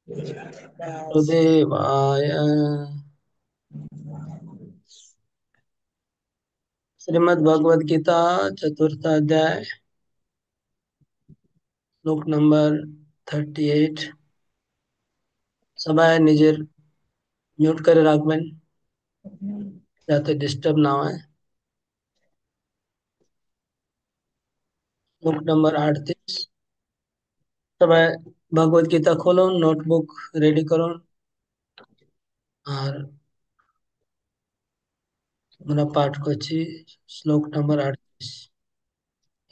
गुरुदेवाय। श्रीमद् भगवद गीता चतुर्थ अध्याय श्लोक नंबर 38। সবাই নিজের মিউট করে রাখবেন যাতে ডিস্টার্ব না হয়। শ্লোক নম্বর 38। সবাই ভগবদ গীতা খুলুন, নোটবুক রেডি করুন। আর আমরা পাঠ করছি শ্লোক নম্বর 38।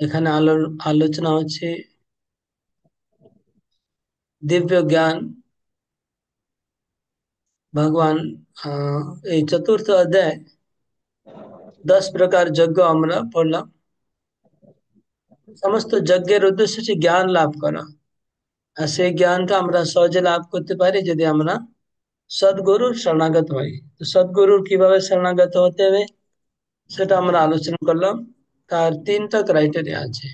এখানে আলোচনা হচ্ছে দিব্য জ্ঞান। ভগবান এই চতুর্থ অধ্যায় 10 প্রকার যজ্ঞ আমরা পড়লাম। সমস্ত যজ্ঞের উদ্দেশ্য হচ্ছে জ্ঞান লাভ করা। আর সেই জ্ঞানটা আমরা সহজে লাভ করতে পারি যদি আমরা সদ্গুরুর শরণাগত হই। তো সদ্গুরুর কিভাবে শরণাগত হতে হবে সেটা আমরা আলোচনা করলাম। তার 3টা ক্রাইটেরিয়া আছে।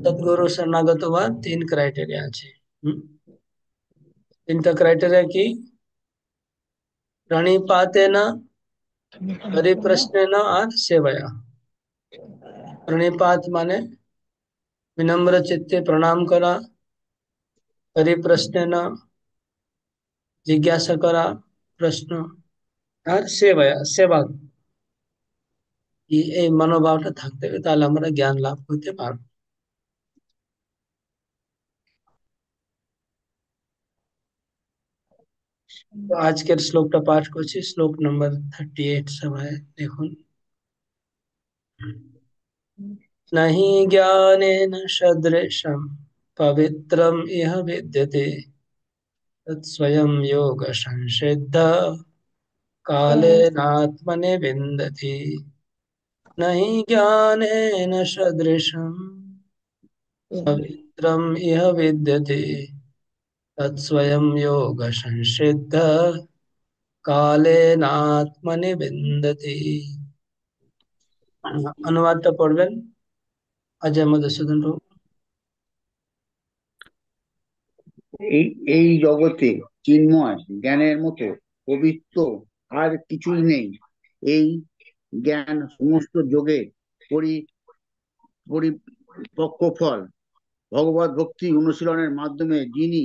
সদ্গুরু শরণাগত হওয়ার 3 ক্রাইটেরিয়া আছে। হুম? 3টা ক্রাইটেরিয়া কি? প্রণিপাতেন, পরিপ্রশ্নেন আর সেবয়া। প্রণিপাত মানে বিনম্র চিত্তে প্রণাম করা, পরিপ্রশ্নেন জিজ্ঞাসা করা প্রশ্ন, আর সেবয়া সেবা। এই মনোভাবটা থাকতে হবে, তাহলে আমরা জ্ঞান লাভ করতে পারবো। তো আজকের শ্লোকটা পাঠ করছি, শ্লোক নম্বর 38। সবাই দেখুন। नहि ज्ञानेन सदृशं पवित्रम इह विद्यते तत्स्वयं योग संसिद्ध कालेनात्मने विन्दति। नहि ज्ञानेन सदृशं पवित्रम इह विद्यते तत्स्वयं योग संसिद्ध কালেনাত্মনি বিন্দতি। অনুবাদটা পড়বেন অজয় মধুসূদন বাবু। এই এই জগতে চিন্ময় জ্ঞানের মতো পবিত্র আর কিছুই নেই। এই জ্ঞান সমস্ত যোগে পরি পরিপক্ক ফল। ভগবত ভক্তি অনুশীলনের মাধ্যমে যিনি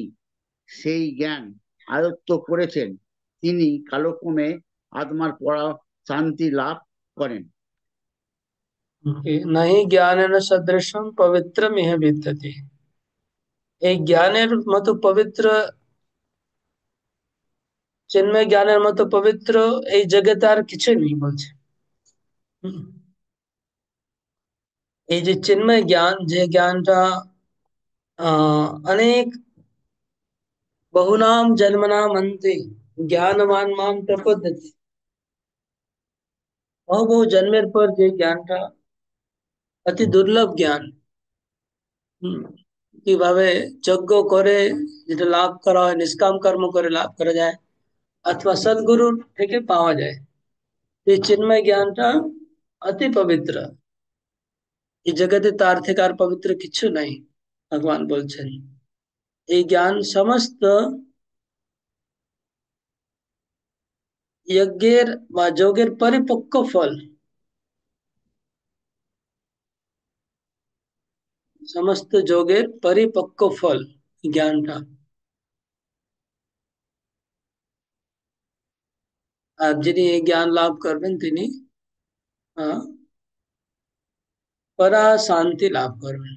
সেই জ্ঞান আয়ত্ত করেছেন তিনি কালক্রমে আত্মার পরা শান্তি লাভ করেন। नहीं ज्ञानेन सदृशं পবিত্রম ইহ বিদ্যতে। এই জ্ঞানের মতো পবিত্র, চিন্ময় জ্ঞানের মতো পবিত্র এই জগতে আর কিছুই নেই বলছে। হুম। এই যে চিন্ময় জ্ঞান, যে জ্ঞানটা অনেক বহুনাম জন্মনাম अन्ते জ্ঞানবান মাম প্রপদ্যতে। বহু বহু জন্মের পর যে জ্ঞানটা অতি দুর্লভ জ্ঞান। হুম। কিভাবে যজ্ঞ করে যেটা লাভ করা হয়, নিষ্কাম কর্ম করে লাভ করা যায়, অথবা সদ্গুরুর থেকে পাওয়া যায়। এই চিন্ময় জ্ঞানটা অতি পবিত্র। এই জগতে তার থেকে আর পবিত্র কিছু নাই, ভগবান বলছেন। এই জ্ঞান সমস্ত যজ্ঞের বা যোগের পরিপক্ক ফল। সমস্ত যোগের পরিপক্ক ফল জ্ঞানটা। আর যিনি এই জ্ঞান লাভ করবেন তিনি আহ, পরা শান্তি লাভ করবেন।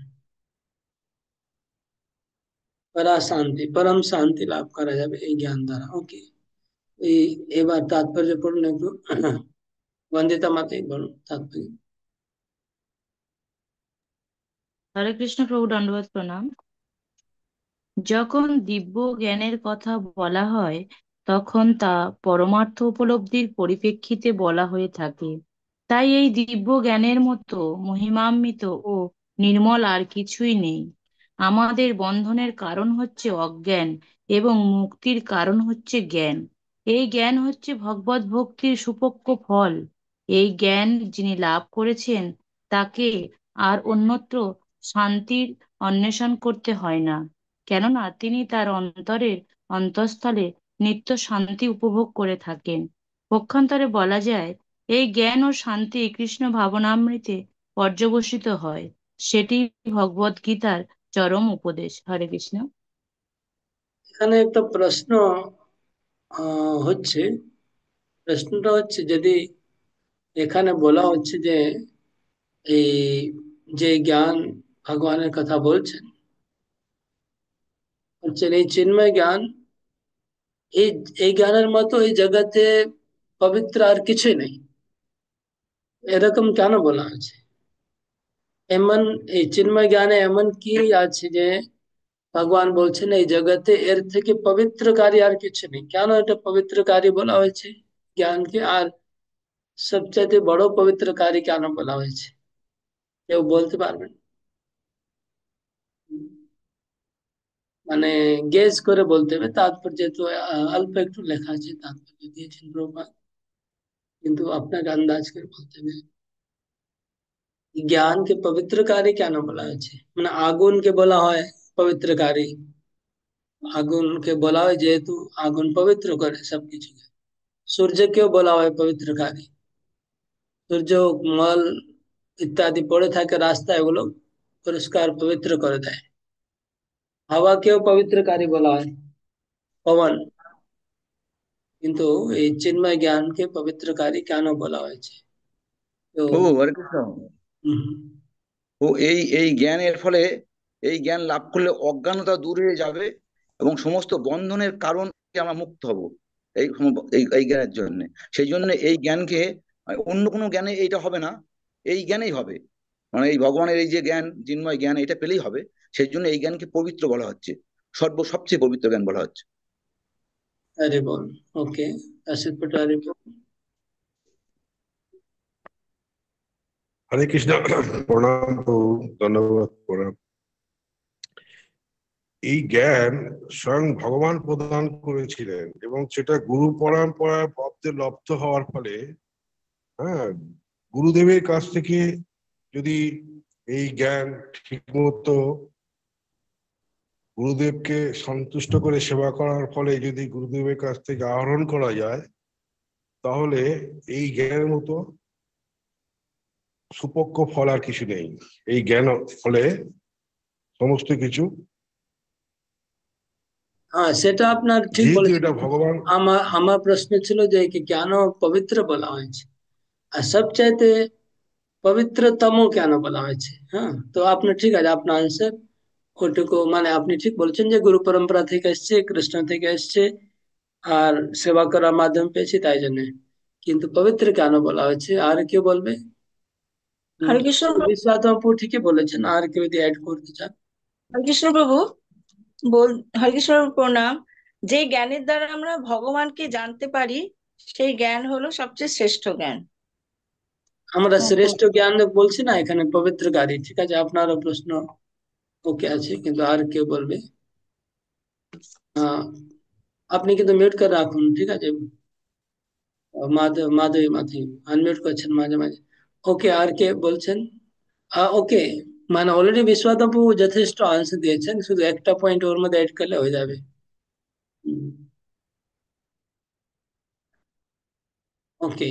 পরা শান্তি, পরম শান্তি লাভ করা যাবে এই জ্ঞান দ্বারা। ওকে, এই এবার তাৎপর্য পড়ুন একটু। বন্দিতা মাতাই বলুন তাৎপর্য। হরে কৃষ্ণ প্রভু, দণ্ডবত প্রণাম। যখন দিব্য জ্ঞানের কথা বলা হয় তখন তা পরমার্থ উপলব্ধির পরিপ্রেক্ষিতে বলা হয়ে থাকে। তাই এই দিব্য জ্ঞানের মতো মহিমান্বিত ও নির্মল আর কিছুই নেই। আমাদের বন্ধনের কারণ হচ্ছে অজ্ঞান এবং মুক্তির কারণ হচ্ছে জ্ঞান। এই জ্ঞান হচ্ছে ভগবত ভক্তির সুপক্ক ফল। এই জ্ঞান যিনি লাভ করেছেন তাকে আর অন্যত্র শান্তির অন্বেষণ করতে হয় না, কেননা তিনি তার অন্তরের অন্তঃস্থলে নিত্য শান্তি উপভোগ করে থাকেন। পক্ষান্তরে বলা যায়, এই জ্ঞান ও শান্তি কৃষ্ণ ভাবনামৃতে পর্যবসিত হয়। সেটি ভগবদ গীতার চরম উপদেশ। হরে কৃষ্ণ। এখানে একটা প্রশ্ন হচ্ছে, প্রশ্নটা হচ্ছে যদি এখানে বলা হচ্ছে যে এই যে জ্ঞান ভগবানের কথা বলছেন, বলছেন এই চিন্ময় জ্ঞান, এই এই জ্ঞানের মতো এই জগতে পবিত্র আর কিছুই নেই, এরকম কেন বলা আছে? এমন এই চিন্ময় জ্ঞানে এমন কি আছে যে ভগবান বলছেন এই জগতে এর থেকে পবিত্রকারী আর কিছু নেই? কেন এটা পবিত্রকারী বলা হয়েছে জ্ঞানকে? আর সবচাইতে বড় পবিত্রকারী কেন বলা হয়েছে? কেউ বলতে পারবেন? মানে গেস করে বলতে হবে, তাৎপর্য যেহেতু অল্প একটু লেখা আছে তাৎপর্য দিয়েছেন প্রভুপাদ, কিন্তু আপনাকে আন্দাজ করে বলতে হবে জ্ঞানকে পবিত্রকারী কেন বলা হয়েছে। মানে আগুনকে বলা হয় পবিত্রকারী, আগুনকে বলা হয় যেহেতু আগুন পবিত্র করে সবকিছুকে। সূর্যকেও বলা হয় পবিত্রকারী, সূর্য মল ইত্যাদি পড়ে থাকে রাস্তায়, এগুলো পরিষ্কার পবিত্র করে দেয়। হাওয়াকেও পবিত্রকারী বলা হয়, পবন। কিন্তু এই চিন্ময় জ্ঞানকে পবিত্রকারী কেন বলা হয়েছে? তো ও হরে কৃষ্ণ। হম, ও এই এই জ্ঞানের ফলে, এই জ্ঞান লাভ করলে অজ্ঞানতা দূর হয়ে যাবে এবং সমস্ত বন্ধনের কারণ থেকে আমরা মুক্ত হব এই জ্ঞানের জন্য। সেই জন্য এই জ্ঞানকে, অন্য কোনো জ্ঞানে এইটা হবে না, এই জ্ঞানেই হবে। মানে এই ভগবানের এই যে জ্ঞান, চিন্ময় জ্ঞান, এটা পেলেই হবে। সেই জন্য এই জ্ঞানকে পবিত্র বলা হচ্ছে, সবচেয়ে পবিত্র জ্ঞান বলা হচ্ছে। হরি বল। ওকে, আশিস পটারি বল। হরে কৃষ্ণ। প্রণাম প্রভু, ধন্যবাদ প্রণাম। এই জ্ঞান স্বয়ং ভগবান প্রদান করেছিলেন এবং সেটা গুরু পরম্পরায় ভক্তের লব্ধ হওয়ার ফলে, হ্যাঁ, গুরুদেবের কাছ থেকে যদি এই জ্ঞান ঠিক মতো গুরুদেবকে সন্তুষ্ট করে সেবা করার ফলে যদি গুরুদেবের কাছ থেকে আহরণ করা যায়, তাহলে এই জ্ঞানের মতো সুপক্ষ ফল আর কিছু নেই। এই জ্ঞান ফলে সমস্ত কিছু, হ্যাঁ, সেটা আপনার ঠিক যেহেতু বলেছেন। এটা ভগবান। আমার আমার প্রশ্ন ছিল যে কি কেন পবিত্র বলা হয়েছে, আর সবচাইতে পবিত্রতম কেন বলা হয়েছে? হ্যাঁ, তো আপনি ঠিক আছে, আপনার আনসার ওটুকু, মানে আপনি ঠিক বলেছেন যে গুরু পরম্পরা থেকে এসছে, কৃষ্ণ থেকে এসছে, আর সেবা করার মাধ্যম পেয়েছি তাই জন্য। কিন্তু পবিত্র কেন বলা হয়েছে আর কেউ বলবে? হরে কৃষ্ণ বিশ্বনাথ ঠিকই বলেছেন, আর কেউ যদি অ্যাড করতে চান। হরে কৃষ্ণ প্রভু বল। হরে কৃষ্ণ প্রভু, প্রণাম। যে জ্ঞানের দ্বারা আমরা ভগবানকে জানতে পারি, সেই জ্ঞান হলো সবচেয়ে শ্রেষ্ঠ জ্ঞান। আমরা হ্যাঁ, তো শ্রেষ্ঠ জ্ঞান বলছি না, এখানে পবিত্রকারী। ঠিক আছে, আপনারও প্রশ্ন ওকে আছে, কিন্তু আর কেউ বলবে? আহ, আপনি কিন্তু মিউট করে রাখুন, ঠিক আছে? মাধবী মাধবী আনমিউট করছেন মাঝে মাঝে। ওকে, আর কে বলছেন? ওকে, মানে অলরেডি বিশ্বনাথ যথেষ্ট আনসার দিয়েছেন, শুধু একটা পয়েন্ট ওর মধ্যে এড করলে হয়ে যাবে। ওকে,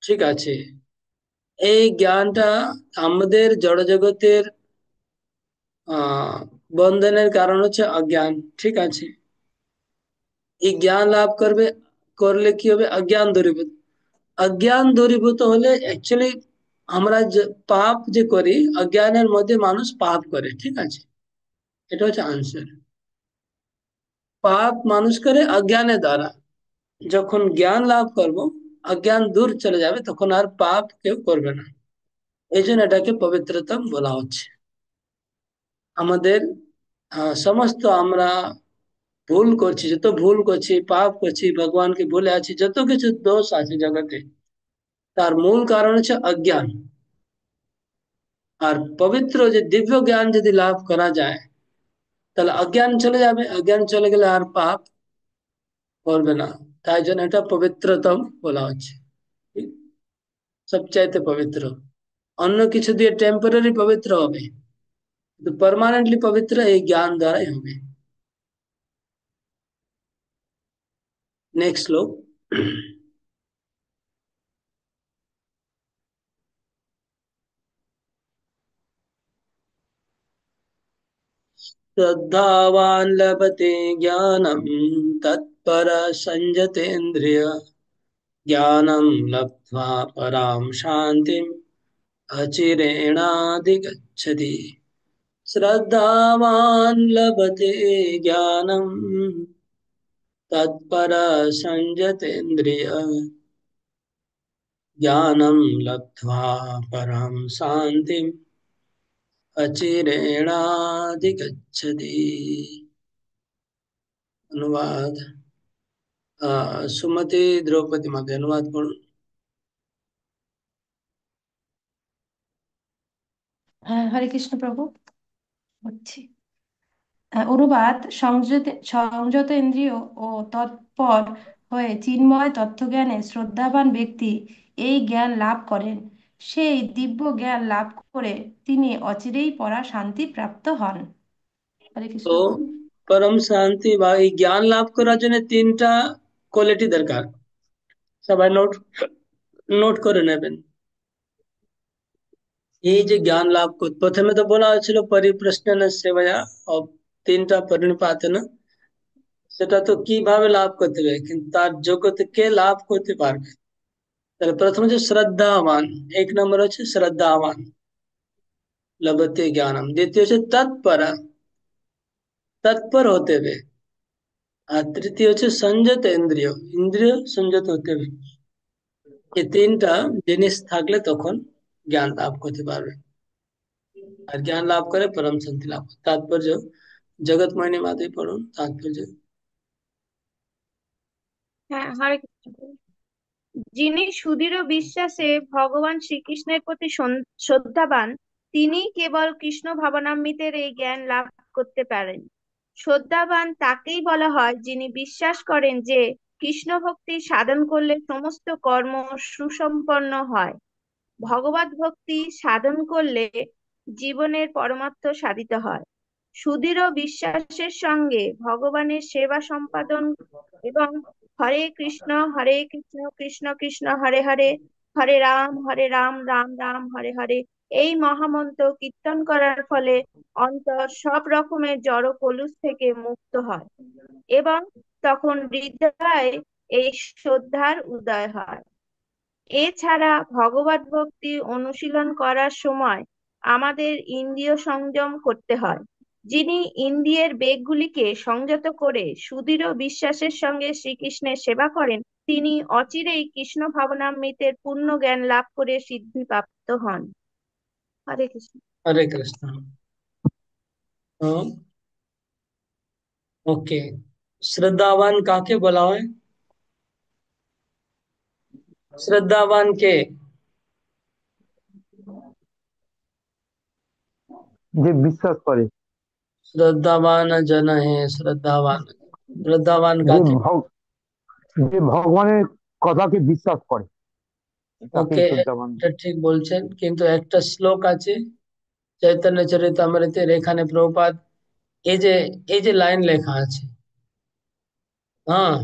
ঠিক আছে। এই জ্ঞানটা আমাদের জড়জগতের আহ বন্ধনের কারণ হচ্ছে অজ্ঞান। ঠিক আছে, এই জ্ঞান লাভ করলে কি হবে? অজ্ঞান দূরীভূত। অজ্ঞান দূরীভূত হলে অ্যাকচুয়ালি আমরা যে পাপ যে করি, অজ্ঞানের মধ্যে মানুষ পাপ করে। ঠিক আছে, এটা হচ্ছে আনসার। পাপ মানুষ করে অজ্ঞানের দ্বারা। যখন জ্ঞান লাভ করব, অজ্ঞান দূর চলে যাবে, তখন আর পাপ কেউ করবে না। এই জন্য এটাকে পবিত্রতম বলা হচ্ছে। আমাদের সমস্ত আমরা ভুল করছি, যত ভুল করছি, পাপ করছি, ভগবানকে ভুলে আছি, যত কিছু দোষ আছে জগতে, তার মূল কারণ হচ্ছে অজ্ঞান। আর পবিত্র যে দিব্য জ্ঞান যদি লাভ করা যায়, তাহলে অজ্ঞান চলে যাবে, অজ্ঞান চলে গেলে আর পাপ করবে না। তাই জন্য এটা পবিত্রতম বলা হচ্ছে, সবচাইতে পবিত্র। অন্য কিছু দিয়ে টেম্পোরারি পবিত্র হবে, কিন্তু পার্মানেন্টলি পবিত্র এই জ্ঞান দ্বারাই হবে। नेक्स्ट श्लोक। श्रद्धावान् लभते ज्ञानं तत्पर संयतेन्द्रिय ज्ञानं लब्ध्वा परां शान्तिम् अचिरेणाधिगच्छति। श्रद्धावान् लभते ज्ञानं तत्पर संयतेन्द्रिय ज्ञानं लब्ध्वा परां शान्तिम् अचिरेणाधिगच्छति। अनुवाद सुमति द्रौपदी माते अनुवाद करो। হরে কৃষ্ণ প্রভু। হচ্ছে অনুবাদ সংযত সংযত ইন্দ্রিয় ও তৎপর হয়ে চিন্ময় তত্ত্বজ্ঞানে শ্রদ্ধাবান ব্যক্তি এই জ্ঞান লাভ করেন। সেই দিব্য জ্ঞান লাভ করে তিনি অচিরেই পরা শান্তি প্রাপ্ত হন। হরে কৃষ্ণ তো প্রভু। परम शांति বা এই জ্ঞান লাভ করার জন্য তিনটা কোয়ালিটি দরকার, সবাই নোট নোট করে নেবেন। এই যে জ্ঞান লাভ করতে প্রথমে তো বলা হয়েছিল পরিপ্রশ্ন সেবয়া, তিনটা পরিণিপাত না, সেটা তো কিভাবে লাভ করতে হবে, কিন্তু তার যোগ্যতা কে লাভ করতে পারবে। তাহলে প্রথম হচ্ছে শ্রদ্ধাবান, এক নম্বর হচ্ছে শ্রদ্ধাবান লভতে জ্ঞানম, দ্বিতীয় হচ্ছে তৎপর, তৎপর হতে হবে, আর তৃতীয় হচ্ছে সংযত ইন্দ্রিয়, ইন্দ্রিয় সংযত হতে হবে। এই তিনটা জিনিস থাকলে তখন জ্ঞান লাভ করতে পারবে, আর জ্ঞান লাভ করে পরম শান্তি লাভ। তাৎপর্য জগৎ ময়নি মাতাই পড়ুন তাৎপর্য। হ্যাঁ, হরে কৃষ্ণ। যিনি সুদৃঢ় বিশ্বাসে ভগবান শ্রীকৃষ্ণের প্রতি শ্রদ্ধাবান, তিনিই কেবল কৃষ্ণ ভাবনামৃতের এই জ্ঞান লাভ করতে পারেন। শ্রদ্ধাবান তাকেই বলা হয় যিনি বিশ্বাস করেন যে কৃষ্ণ ভক্তি সাধন করলে সমস্ত কর্ম সুসম্পন্ন হয়। ভগবত ভক্তি সাধন করলে জীবনের পরমার্থ সাধিত হয়। সুদৃঢ় বিশ্বাসের সঙ্গে ভগবানের সেবা সম্পাদন এবং হরে কৃষ্ণ কৃষ্ণ কৃষ্ণ হরে হরে, হরে রাম রাম রাম হরে হরে এই মহামন্ত্র কীর্তন করার ফলে অন্তর সব রকমের জড় কলুষ থেকে মুক্ত হয় এবং তখন হৃদয়ে এই শ্রদ্ধার উদয় হয়। এছাড়া ভগবত ভক্তি অনুশীলন করার সময় আমাদের ইন্দ্রিয় সংযম করতে হয়। যিনি ইন্দ্রিয়ের বেগগুলিকে সংযত করে সুদৃঢ় বিশ্বাসের সঙ্গে শ্রীকৃষ্ণের সেবা করেন, তিনি অচিরেই কৃষ্ণ ভাবনামৃতের পূর্ণ জ্ঞান লাভ করে সিদ্ধিপ্রাপ্ত হন। হরে কৃষ্ণ। হরে কৃষ্ণ। ওকে, শ্রদ্ধাবান কাকে বলা হয়? শ্রদ্ধাবান কে? যে বিশ্বাস করে, শ্রদ্ধাবান জন হে শ্রদ্ধাবান, শ্রদ্ধাবান যে কাকে? যে ভগবানের কথাকে বিশ্বাস করে তাকেই ওকে, শ্রদ্ধাবান। এটা ঠিক বলছেন, কিন্তু একটা শ্লোক আছে চৈতন্য চরিতামৃতের, এখানে প্রভুপাদ এই যে লাইন লেখা আছে, হ্যাঁ,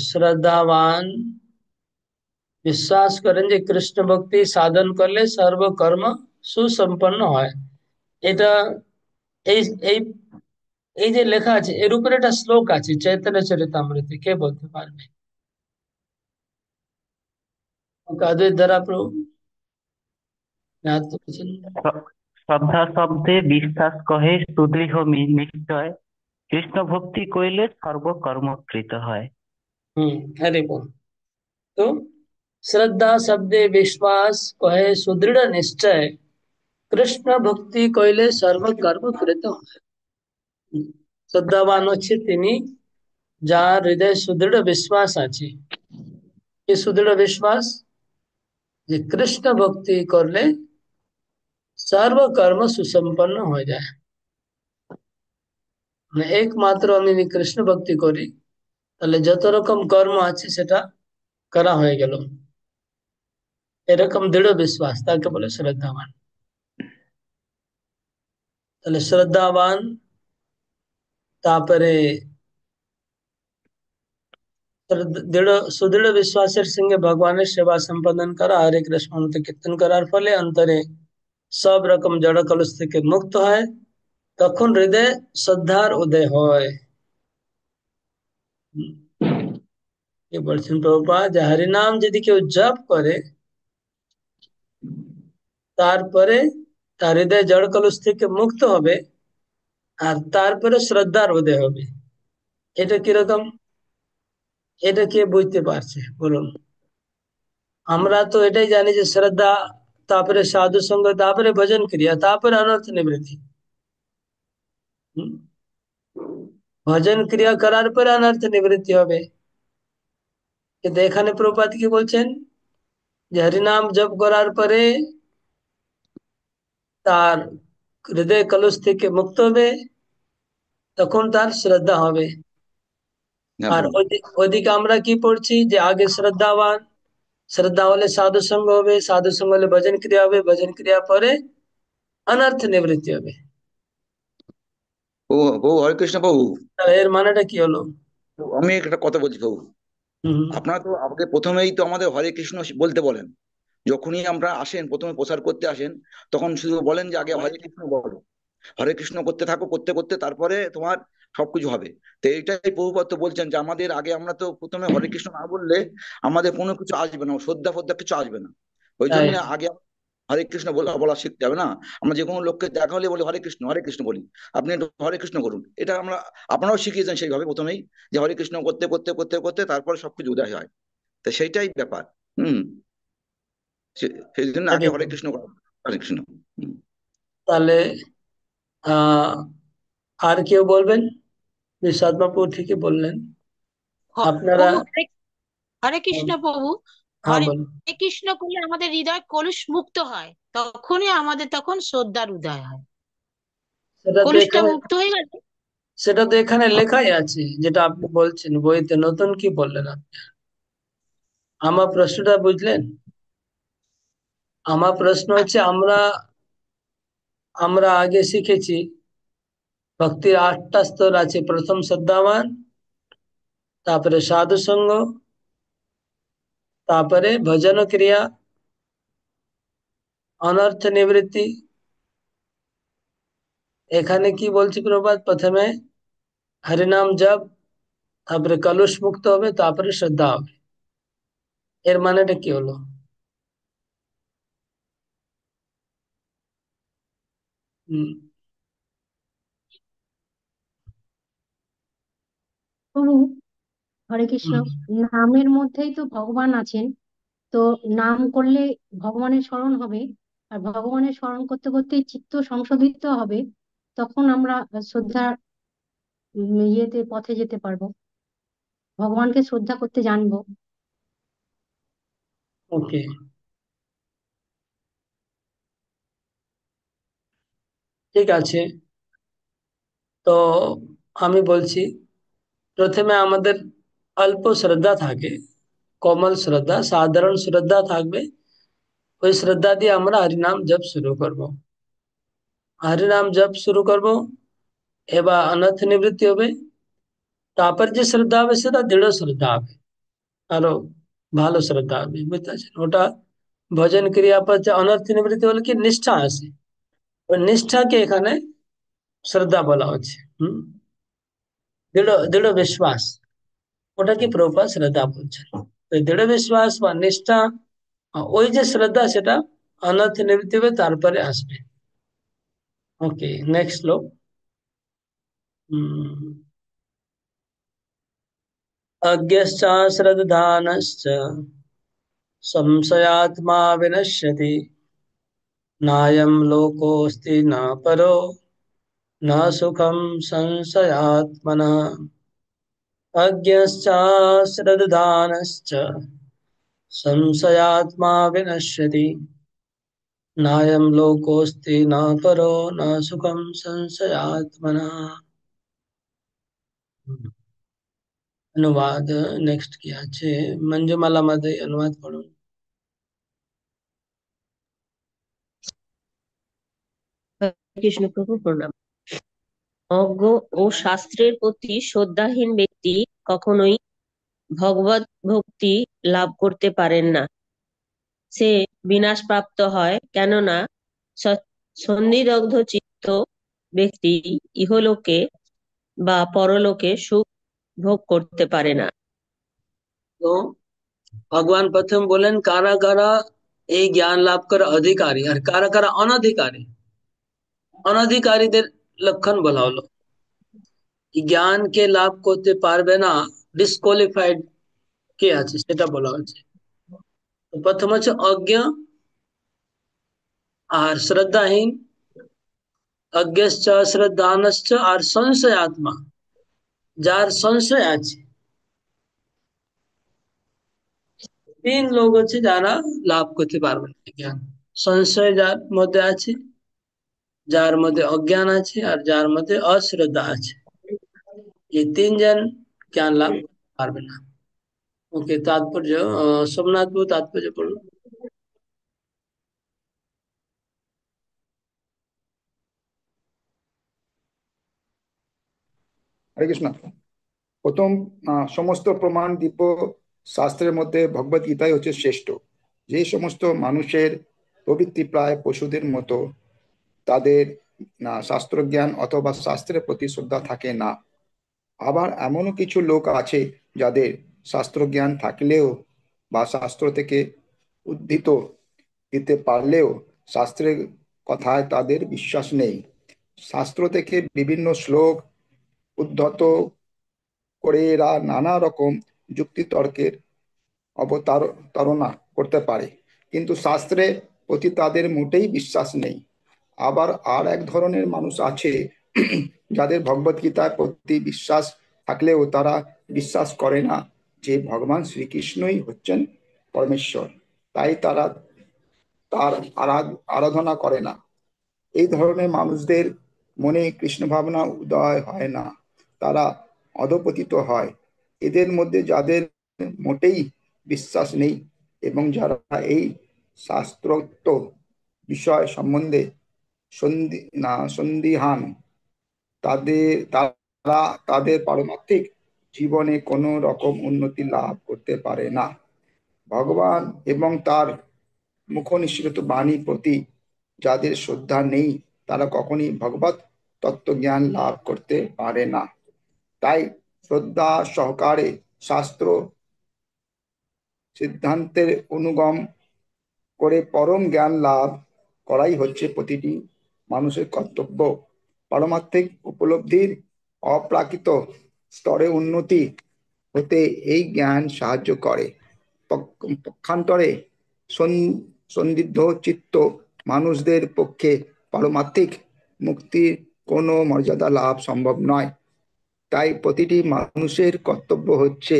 শ্রদ্ধাবান বিশ্বাস করেন যে কৃষ্ণ ভক্তি সাধন করলে সর্বকর্ম সুসম্পন্ন হয়। এটা এই এই এই যে লেখা আছে এর উপরে একটা শ্লোক আছে চৈতন্য চরিতামৃতে, কে বলতে পারবে? অদ্বৈত দ্বারা প্রভু হাত তুলেছেন। শ্রদ্ধা শব্দে বিশ্বাস কহে সুদৃঢ় নিশ্চয়, কৃষ্ণ ভক্তি কইলে সর্বকর্মকৃত হয়। হরে বল। তো শ্রদ্ধা শব্দে বিশ্বাস কহে সুদৃঢ় নিশ্চয়, কৃষ্ণ ভক্তি কইলে সর্বকর্ম কৃত হয়। শ্রদ্ধাবান হচ্ছে তিনি যার হৃদয়ে সুদৃঢ় বিশ্বাস আছে। কি সুদৃঢ় বিশ্বাস? যে কৃষ্ণ ভক্তি করলে সর্বকর্ম সুসম্পন্ন হয়ে যায়। মানে একমাত্র আমি যদি কৃষ্ণ ভক্তি করি তাহলে যত রকম কর্ম আছে সেটা করা হয়ে গেল, এরকম দৃঢ় বিশ্বাস তাকে বলে শ্রদ্ধাবান। তাহলে শ্রদ্ধাবান, তারপরে তার দৃঢ় সুদৃঢ় বিশ্বাসের সঙ্গে ভগবানের সেবা সম্পাদন করা, হরে কৃষ্ণ মন্ত্র কীর্তন করার ফলে অন্তরে সব রকম জড় কলস থেকে মুক্ত হয়, তখন হৃদয়ে শ্রদ্ধার উদয় হয়। কি বলছেন প্রভুপাদ, যে হরিনাম যদি কেউ জপ করে, তারপরে তার হৃদয় জড় কলস থেকে মুক্ত হবে, আর তারপরে শ্রদ্ধার উদয় হবে। এটা কিরকম, এটা কে বুঝতে পারছে বলুন? আমরা তো এটাই জানি যে শ্রদ্ধা, তারপরে সাধু সঙ্গ, তারপরে ভজন ক্রিয়া, তারপরে অনর্থ নিবৃত্তি। হুম? ভজন ক্রিয়া করার পরে অনর্থ নিবৃত্তি হবে। কিন্তু এখানে প্রভুপাদ কি বলছেন, যে হরিনাম জপ করার পরে তার হৃদয় কলুষ থেকে মুক্ত হবে, তখন তার শ্রদ্ধা হবে। হ্যাঁ আর প্রভু। ওদিকে আমরা কি পড়ছি, যে আগে শ্রদ্ধাবান, শ্রদ্ধা হলে সাধু সঙ্গ হবে, সাধু সঙ্গ হলে ভজন ক্রিয়া হবে, ভজন ক্রিয়া পরে অনর্থ নিবৃত্তি হবে। প্রভু প্রভু হরে কৃষ্ণ প্রভু। তাহলে এর মানেটা কি হলো? আমি একটা কথা বলছি প্রভু। হম আপনারা তো আমাকে প্রথমেই তো আমাদের হরে কৃষ্ণ বলতে বলেন। যখনই আমরা আসেন, প্রথমে প্রচার করতে আসেন, তখন শুধু বলেন যে আগে হরে কৃষ্ণ বলো, হরে কৃষ্ণ করতে থাকো, করতে করতে তারপরে তোমার সবকিছু হবে। তো এইটাই প্রভুপাদ তো বলছেন যে আমাদের আগে আমরা তো প্রথমে হরে কৃষ্ণ না বললে আমাদের কোনো কিছু আসবে না, শ্রদ্ধা ফদ্দা কিছু আসবে না। ওই তাই। জন্য আগে হরে কৃষ্ণ বলা বলা শিখতে হবে না। আমরা যে কোনো লোককে দেখা হলে বলি হরে কৃষ্ণ, হরে কৃষ্ণ বলি, আপনি একটু হরে কৃষ্ণ করুন। এটা আমরা, আপনারাও শিখিয়েছেন সেইভাবে প্রথমেই, যে হরে কৃষ্ণ করতে করতে করতে করতে তারপরে সবকিছু উদয় হয়। তো সেইটাই ব্যাপার। হুম। সেই জন্য আগে হরে কৃষ্ণ করা। হরে কৃষ্ণ। হুম। তাহলে আহ আর কেউ বলবেন? নিঃসাদ বাবু ঠিকই বললেন। আপনারা, প্রভু হরে হরে কৃষ্ণ প্রভু। হ্যাঁ হরে বলুন। কৃষ্ণ করলে আমাদের হৃদয় কলুষ মুক্ত হয়, তখনই আমাদের তখন শ্রদ্ধার উদয় হয়। সেটা তো কলুষটা এখানে, মুক্ত হয়ে গেলে সেটা তো এখানে লেখাই আছে, যেটা আপনি বলছেন বইতে। নতুন কি বললেন আপনি? আমার প্রশ্নটা বুঝলেন? আমার প্রশ্ন হচ্ছে, আমরা আমরা আগে শিখেছি ভক্তির 8টা স্তর আছে। প্রথম শ্রদ্ধাবান, তারপরে সাধু সঙ্গ, তারপরে ভজন ক্রিয়া, অনর্থ নিবৃত্তি। এখানে কি বলছি প্রভাত, প্রথমে হরিনাম জপ, তারপরে কলুষ মুক্ত হবে, তারপরে শ্রদ্ধা হবে। এর মানেটা কি হলো? হম প্রভু হরে কৃষ্ণ, হম নামের মধ্যেই তো ভগবান আছেন। তো নাম করলে ভগবানের স্মরণ হবে, আর ভগবানের স্মরণ করতে করতে চিত্ত সংশোধিত হবে, তখন আমরা শ্রদ্ধার ইয়েতে পথে যেতে পারবো, ভগবানকে শ্রদ্ধা করতে জানবো। ওকে, ঠিক আছে। তো আমি বলছি, প্রথমে আমাদের অল্প শ্রদ্ধা থাকে, কোমল শ্রদ্ধা, সাধারণ শ্রদ্ধা থাকবে। ওই শ্রদ্ধা দিয়ে আমরা হরিনাম জপ শুরু করব। হরিনাম জপ শুরু করব, এবার অনর্থ নিবৃত্তি হবে। তারপর যে শ্রদ্ধা হবে সেটা দৃঢ় শ্রদ্ধা হবে, আরো ভালো শ্রদ্ধা হবে, বুঝতে পারছেন? ওটা ভজন ক্রিয়া पर যে অনর্থ নিবৃত্তি হলে কি নিষ্ঠা আসে, ওই নিষ্ঠাকে এখানে শ্রদ্ধা বলা হচ্ছে। দৃঢ় দৃঢ় বিশ্বাস, ওটাকে প্রভুপাদ শ্রদ্ধা বলছেন। তো দৃঢ় বিশ্বাস বা নিষ্ঠা, ওই যে শ্রদ্ধা, সেটা অনর্থ নিবৃত্তি হবে, তারপরে আসবে। ওকে, নেক্সট লোক। अज्ञश्च श्रद्धानश्च संशयात्मा विनश्यति, नायं लोकोऽस्ति न परो न सुखं संशयात्मनः। अज्ञश्च श्रद्धानश्च संशयात्मा विनश्यति, नायं लोकोऽस्ति न परो न सुखं संशयात्मनः। अनुवाद नेक्स्ट किया છે મંજુમાલા માધે अनुवाद पढ़ो। কৃষ্ণ প্রভু প্রণাম। অজ্ঞ ও শাস্ত্রের প্রতি শ্রদ্ধাহীন ব্যক্তি কখনোই ভগবত ভক্তি লাভ করতে পারেন না, সে বিনাশপ্রাপ্ত হয়, কেননা সন্নিদগ্ধ চিত্ত ব্যক্তি ইহলোকে বা পরলোকে সুখ ভোগ করতে পারে না। तो भगवान प्रथम बोलेन कारा कारा এই জ্ঞান লাভ করা অধিকারী আর কারা কারা অনধিকারী। অনধিকারীদের লক্ষণ বলা হলো, এই জ্ঞানকে লাভ করতে পারবে না, ডিসকোয়ালিফাইড কে আছে সেটা বলা হচ্ছে। তো প্রথম হচ্ছে অজ্ঞ আর শ্রদ্ধাহীন, অজ্ঞশ্চ শ্রদ্ধানশ্চ আর সংশয় আত্মা, যার সংশয় আছে। তিন লোক হচ্ছে যারা লাভ করতে পারবে না জ্ঞান। সংশয় যার মধ্যে আছে, যার মধ্যে অজ্ঞান আছে আর যার মধ্যে অশ্রদ্ধা আছে, এই তিনজন জ্ঞান লাভ করতে পারবে না। ওকে, তাৎপর্য সোমনাথ বাবু তাৎপর্য পড়ুন। হরে কৃষ্ণ। প্রথম সমস্ত প্রমাণ দিব্য শাস্ত্রের মধ্যে ভগবত গীতাই হচ্ছে শ্রেষ্ঠ। যে সমস্ত মানুষের প্রবৃত্তি প্রায় পশুদের মতো, তাদের শাস্ত্র জ্ঞান অথবা শাস্ত্রের প্রতি শ্রদ্ধা থাকে না। আবার এমনও কিছু লোক আছে যাদের শাস্ত্র জ্ঞান থাকলেও বা শাস্ত্র থেকে উদ্ধৃত দিতে পারলেও শাস্ত্রের কথায় তাদের বিশ্বাস নেই। শাস্ত্র থেকে বিভিন্ন শ্লোক উদ্ধত করে এরা নানা রকম যুক্তিতর্কের অবতারণা করতে পারে, কিন্তু শাস্ত্রের প্রতি তাদের মোটেই বিশ্বাস নেই। আবার আর এক ধরনের মানুষ আছে যাদের ভগবত গীতার প্রতি বিশ্বাস থাকলেও তারা বিশ্বাস করে না যে ভগবান শ্রীকৃষ্ণই হচ্ছেন পরমেশ্বর, তাই তারা তার আরাধনা করে না। এই ধরনের মানুষদের মনে কৃষ্ণ ভাবনা উদয় হয় না, তারা অধপতিত হয়। এদের মধ্যে যাদের মোটেই বিশ্বাস নেই এবং যারা এই শাস্ত্রোক্ত বিষয় সম্বন্ধে সন্দিহান, তারা তাদের পারমার্থিক জীবনে কোনো রকম উন্নতি লাভ করতে পারে না। ভগবান এবং তার মুখনিসৃত বাণী প্রতি যাদের শ্রদ্ধা নেই, তারা কখনই ভগবত তত্ত্বজ্ঞান লাভ করতে পারে না। তাই শ্রদ্ধা সহকারে শাস্ত্র সিদ্ধান্তের অনুগম করে পরম জ্ঞান লাভ করাই হচ্ছে প্রতিটি মানুষের কর্তব্য। পারমার্থিক উপলব্ধির অপ্রাকৃত স্তরে উন্নতি হতে এই জ্ঞান সাহায্য করে। পক্ষান্তরে সন্দিগ্ধ চিত্ত মানুষদের পক্ষে পারমার্থিক মুক্তির কোনো মর্যাদা লাভ সম্ভব নয়। তাই প্রতিটি মানুষের কর্তব্য হচ্ছে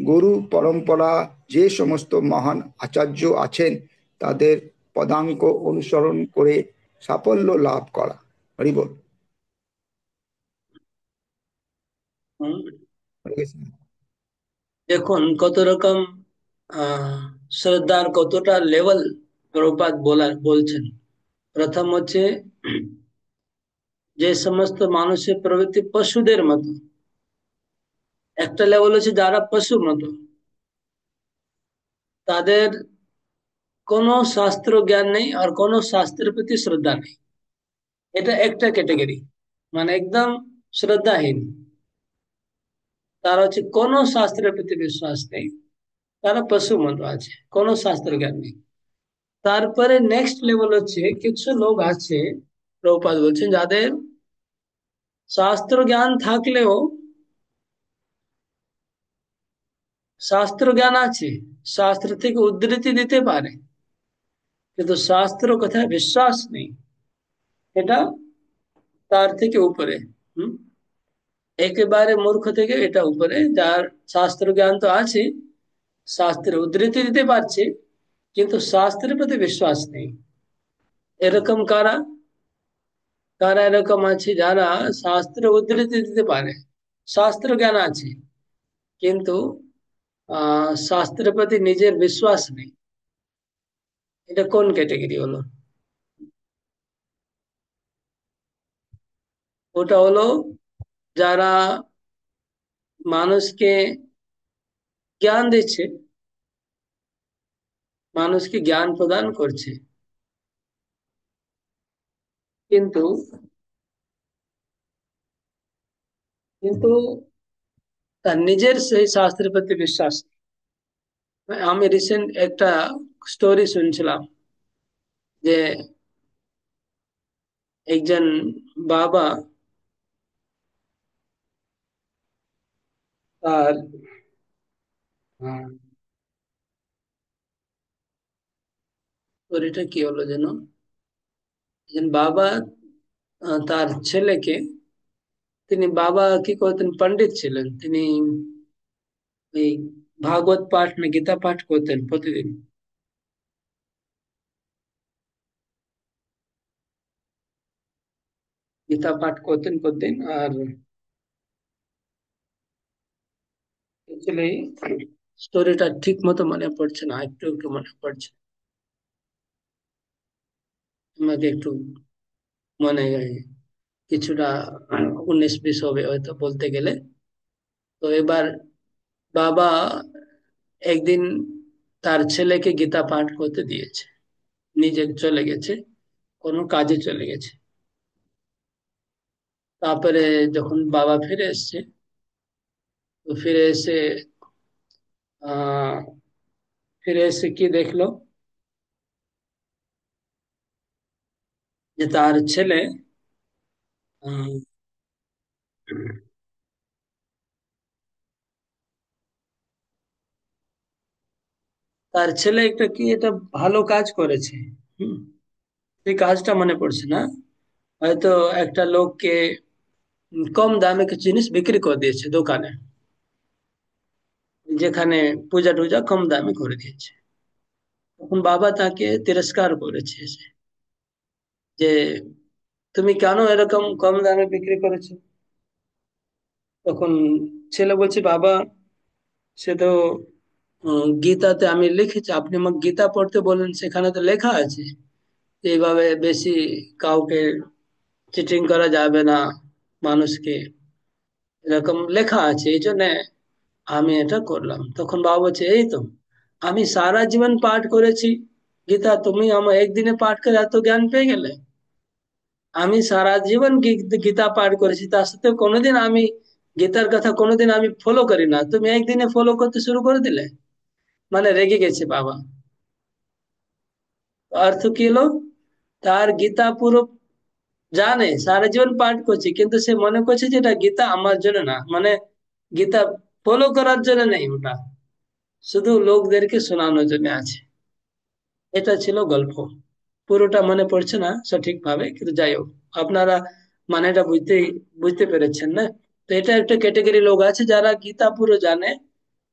গুরু পরম্পরা যে সমস্ত মহান আচার্য আছেন তাদের পদাঙ্ক অনুসরণ করে সাফল্য লাভ করা। হরি বল। দেখুন কত রকম শ্রদ্ধার কতটা লেভেল প্রভুপাদ বলছেন। প্রথম হচ্ছে যে সমস্ত মানুষের প্রবৃত্তি পশুদের মতো, একটা লেভেল হচ্ছে যারা পশুর মতো, তাদের কোনো শাস্ত্র জ্ঞান নেই আর কোনো শাস্ত্রের প্রতি শ্রদ্ধা নেই। এটা একটা ক্যাটাগরি, মানে একদম শ্রদ্ধাহীন। তারা হচ্ছে কোনো শাস্ত্রের প্রতি বিশ্বাস নেই, তারা পশু মতো আছে, কোনো শাস্ত্র জ্ঞান নেই। তারপরে নেক্সট লেভেল হচ্ছে কিছু লোক আছে, প্রভুপাদ বলছেন, যাদের শাস্ত্র জ্ঞান থাকলেও, শাস্ত্র জ্ঞান আছে, শাস্ত্র থেকে উদ্ধৃতি দিতে পারে, কিন্তু শাস্ত্র কথায় বিশ্বাস নেই। এটা তার থেকে উপরে, একেবারে মূর্খ থেকে এটা উপরে, যার শাস্ত্র জ্ঞান তো আছে, শাস্ত্রের উদ্ধৃতি দিতে পারছে, কিন্তু শাস্ত্রের প্রতি বিশ্বাস নেই। এরকম কারা কারা এরকম আছে যারা শাস্ত্র উদ্ধৃতি দিতে পারে, শাস্ত্র জ্ঞান আছে, কিন্তু শাস্ত্রের প্রতি নিজের বিশ্বাস নেই। এটা কোন ক্যাটেগরি হলো? ওটা হলো যারা মানুষকে জ্ঞান দিচ্ছে, মানুষকে জ্ঞান প্রদান করছে, কিন্তু কিন্তু তার নিজের সেই শাস্ত্রের প্রতি বিশ্বাস নেই। আমি রিসেন্ট একটা স্টোরি শুনছিলাম যে একজন বাবা তার স্টোরিটা কি হলো যেন, একজন বাবা তার ছেলেকে, তিনি বাবা কি করতেন, পণ্ডিত ছিলেন তিনি, এই ভাগবত পাঠ না গীতা পাঠ করতেন প্রতিদিন। গীতা পাঠ করতেন প্রতিদিন। আর অ্যাকচুয়ালি স্টোরিটা ঠিক মতো মনে পড়ছে না, একটু একটু মনে পড়ছে, আমাকে একটু মনে কিছুটা 19-20 হবে হয়তো বলতে গেলে। তো এবার বাবা একদিন তার ছেলেকে গীতা পাঠ করতে দিয়েছে, নিজে চলে গেছে, কোনো কাজে চলে গেছে। তারপরে যখন বাবা ফিরে এসছে, তো আহ ফিরে এসে কি দেখলো, যে তার ছেলে আহ, তার ছেলে একটা কি এটা ভালো কাজ করেছে। হুম, সেই কাজটা মনে পড়ছে না, হয়তো একটা লোককে কম দামে কিছু জিনিস বিক্রি করে দিয়েছে দোকানে, যেখানে পূজা টুজা কম দামে করে দিয়েছে। তখন বাবা তাকে তিরস্কার করেছে যে তুমি কেন এরকম কম দামে বিক্রি করেছো। তখন ছেলে বলছে, বাবা সে তো গীতাতে আমি লিখেছি, আপনি আমাকে গীতা পড়তে বলেন, সেখানে তো লেখা আছে যে এইভাবে বেশি কাউকে চিটিং করা যাবে না, মানুষকে, এরকম লেখা আছে, এই জন্য আমি এটা করলাম। তখন বাবা বলছে, এই তো আমি সারা জীবন পাঠ করেছি গীতা, তুমি আমার একদিনে পাঠ করে এত জ্ঞান পেয়ে গেলে। আমি সারা জীবন গীতা পাঠ করেছি, তার সাথে কোনোদিন আমি গীতার কথা কোনোদিন আমি ফলো করি না, তুমি একদিনে ফলো করতে শুরু করে দিলে। মানে রেগে গেছে বাবা। অর্থ কি হলো, তার গীতা পুরো জানে, সারা জীবন পাঠ করছে, কিন্তু সে মনে করছে যে এটা গীতা আমার জন্য না, মানে গীতা ফলো করার জন্য নেই, ওটা শুধু লোকদেরকে শোনানোর জন্য আছে। এটা ছিল গল্প, পুরোটা মনে পড়ছে না সঠিক ভাবে, কিন্তু যাই হোক আপনারা মানেটা বুঝতে পেরেছেন না। তো এটা একটা ক্যাটেগরি লোক আছে যারা গীতা পুরো জানে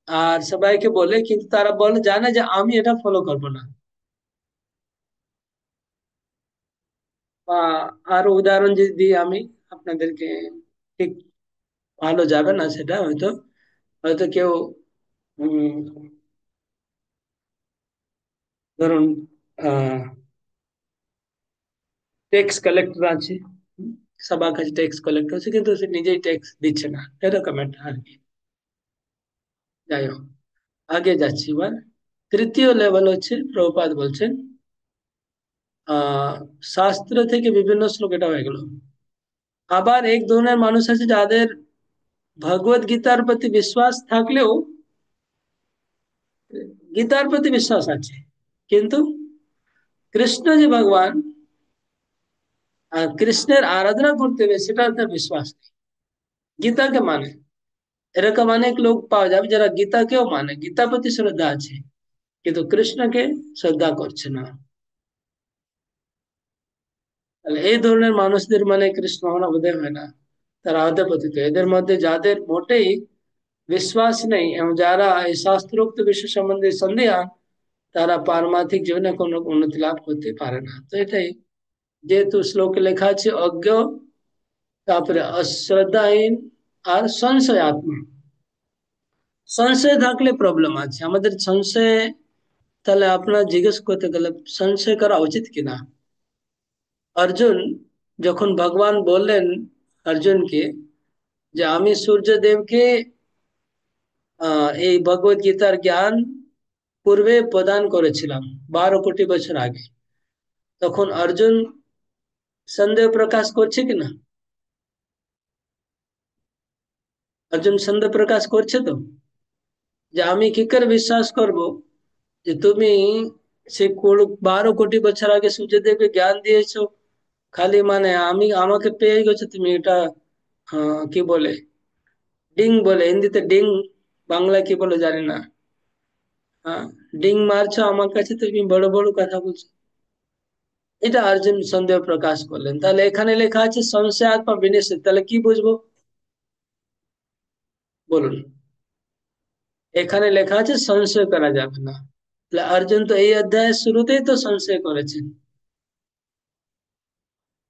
আর সবাইকে বলে, কিন্তু তারা বলে জানে যে আমি এটা ফলো করবো না। বা আরো উদাহরণ যদি দিই আমি আপনাদেরকে, ঠিক ভালো যাবে না সেটা, হয়তো হয়তো কেউ উম, ধরুন ট্যাক্স কালেক্টর আছে, সবার কাছে ট্যাক্স কালেক্টর আছে, কিন্তু সে নিজেই ট্যাক্স দিচ্ছে না, এরকম একটা আর কি। যাই হোক, আগে যাচ্ছি এবার। তৃতীয় লেভেল হচ্ছে, প্রভুপাদ বলছেন শাস্ত্র থেকে বিভিন্ন শ্লোক, এটা হয়ে গেল। আবার এক ধরনের মানুষ আছে যাদের ভগবত গীতার প্রতি বিশ্বাস থাকলেও, গীতার প্রতি বিশ্বাস আছে, কিন্তু কৃষ্ণ যে ভগবান আর কৃষ্ণের আরাধনা করতে হবে সেটাতে বিশ্বাস নেই, গীতাকে মানে। এরকম অনেক লোক পাওয়া যাবে যারা গীতাকেও মানে, গীতা প্রতি শ্রদ্ধা আছে, কিন্তু কৃষ্ণকে শ্রদ্ধা করছে না। তাহলে এই ধরনের মানুষদের মানে কৃষ্ণ হওয়া বোধহয় হয় না, তারা হতে পতিত। এদের মধ্যে যাদের মোটেই বিশ্বাস নেই এবং যারা এই শাস্ত্রোক্ত বিষয় সম্বন্ধে সন্দেহান, তারা পারমার্থিক জীবনে কোনো উন্নতি লাভ করতে পারে না। তো এটাই, যেহেতু শ্লোকে লেখা আছে অজ্ঞ, তারপরে অশ্রদ্ধাহীন আর সংশয়াত্মা। সংশয় থাকলে প্রবলেম আছে আমাদের, সংশয়, তাহলে আপনার জিজ্ঞেস করতে গেলে সংশয় করা উচিত কিনা। অর্জুন যখন ভগবান বললেন অর্জুনকে যে আমি সূর্যদেবকে এই ভগবত গীতার জ্ঞান পূর্বে প্রদান করেছিলাম 12 কোটি বছর আগে। তখন অর্জুন সন্দেহ প্রকাশ করছে কিনা? অর্জুন সন্দেহ প্রকাশ করছে তো, যে আমি কি করে বিশ্বাস করব যে তুমি সে 12 কোটি বছর আগে সূর্যদেবকে জ্ঞান দিয়েছো, খালি মানে আমি আমাকে পেয়ে গেছো তুমি এটা। কি বলে, ডিং বলে হিন্দিতে, ডিং বাংলায় কি বলে জানি না। হ্যাঁ, ডিং মারছো আমার কাছে, তুমি বড় বড় কথা বলছো। এটা অর্জুন সন্দেহ প্রকাশ করলেন। তাহলে এখানে লেখা আছে সংশয়াত্মা বিনিশ্চিত, তাহলে কি বুঝবো বলুন? এখানে লেখা আছে সংশয় করা যাবে না, তাহলে অর্জুন তো এই অধ্যায়ের শুরুতেই তো সংশয় করেছেন।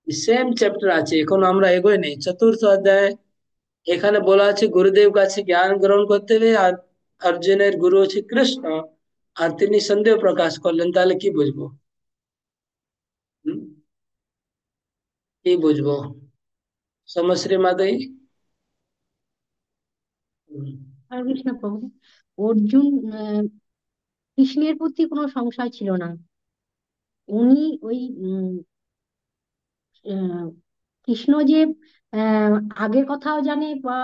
সেম চ্যাপ্টার আছে, এখন আমরা এগোই নেই, চতুর্থ অধ্যায়। এখানে বলা আছে গুরুদেব কাছে জ্ঞান গ্রহণ করতে হবে, আর অর্জুনের গুরু হচ্ছে কৃষ্ণ, আর তিনি সন্দেহ প্রকাশ করলেন। তাহলে কি বুঝবো? হুম? কি বুঝবো সমশ্রী মাদাই? হরে কৃষ্ণ প্রভু। অর্জুন কৃষ্ণের প্রতি কোনো সংশয় ছিল না। উনি ওই আহ, কৃষ্ণ যে আহ, আগের কথাও জানে বা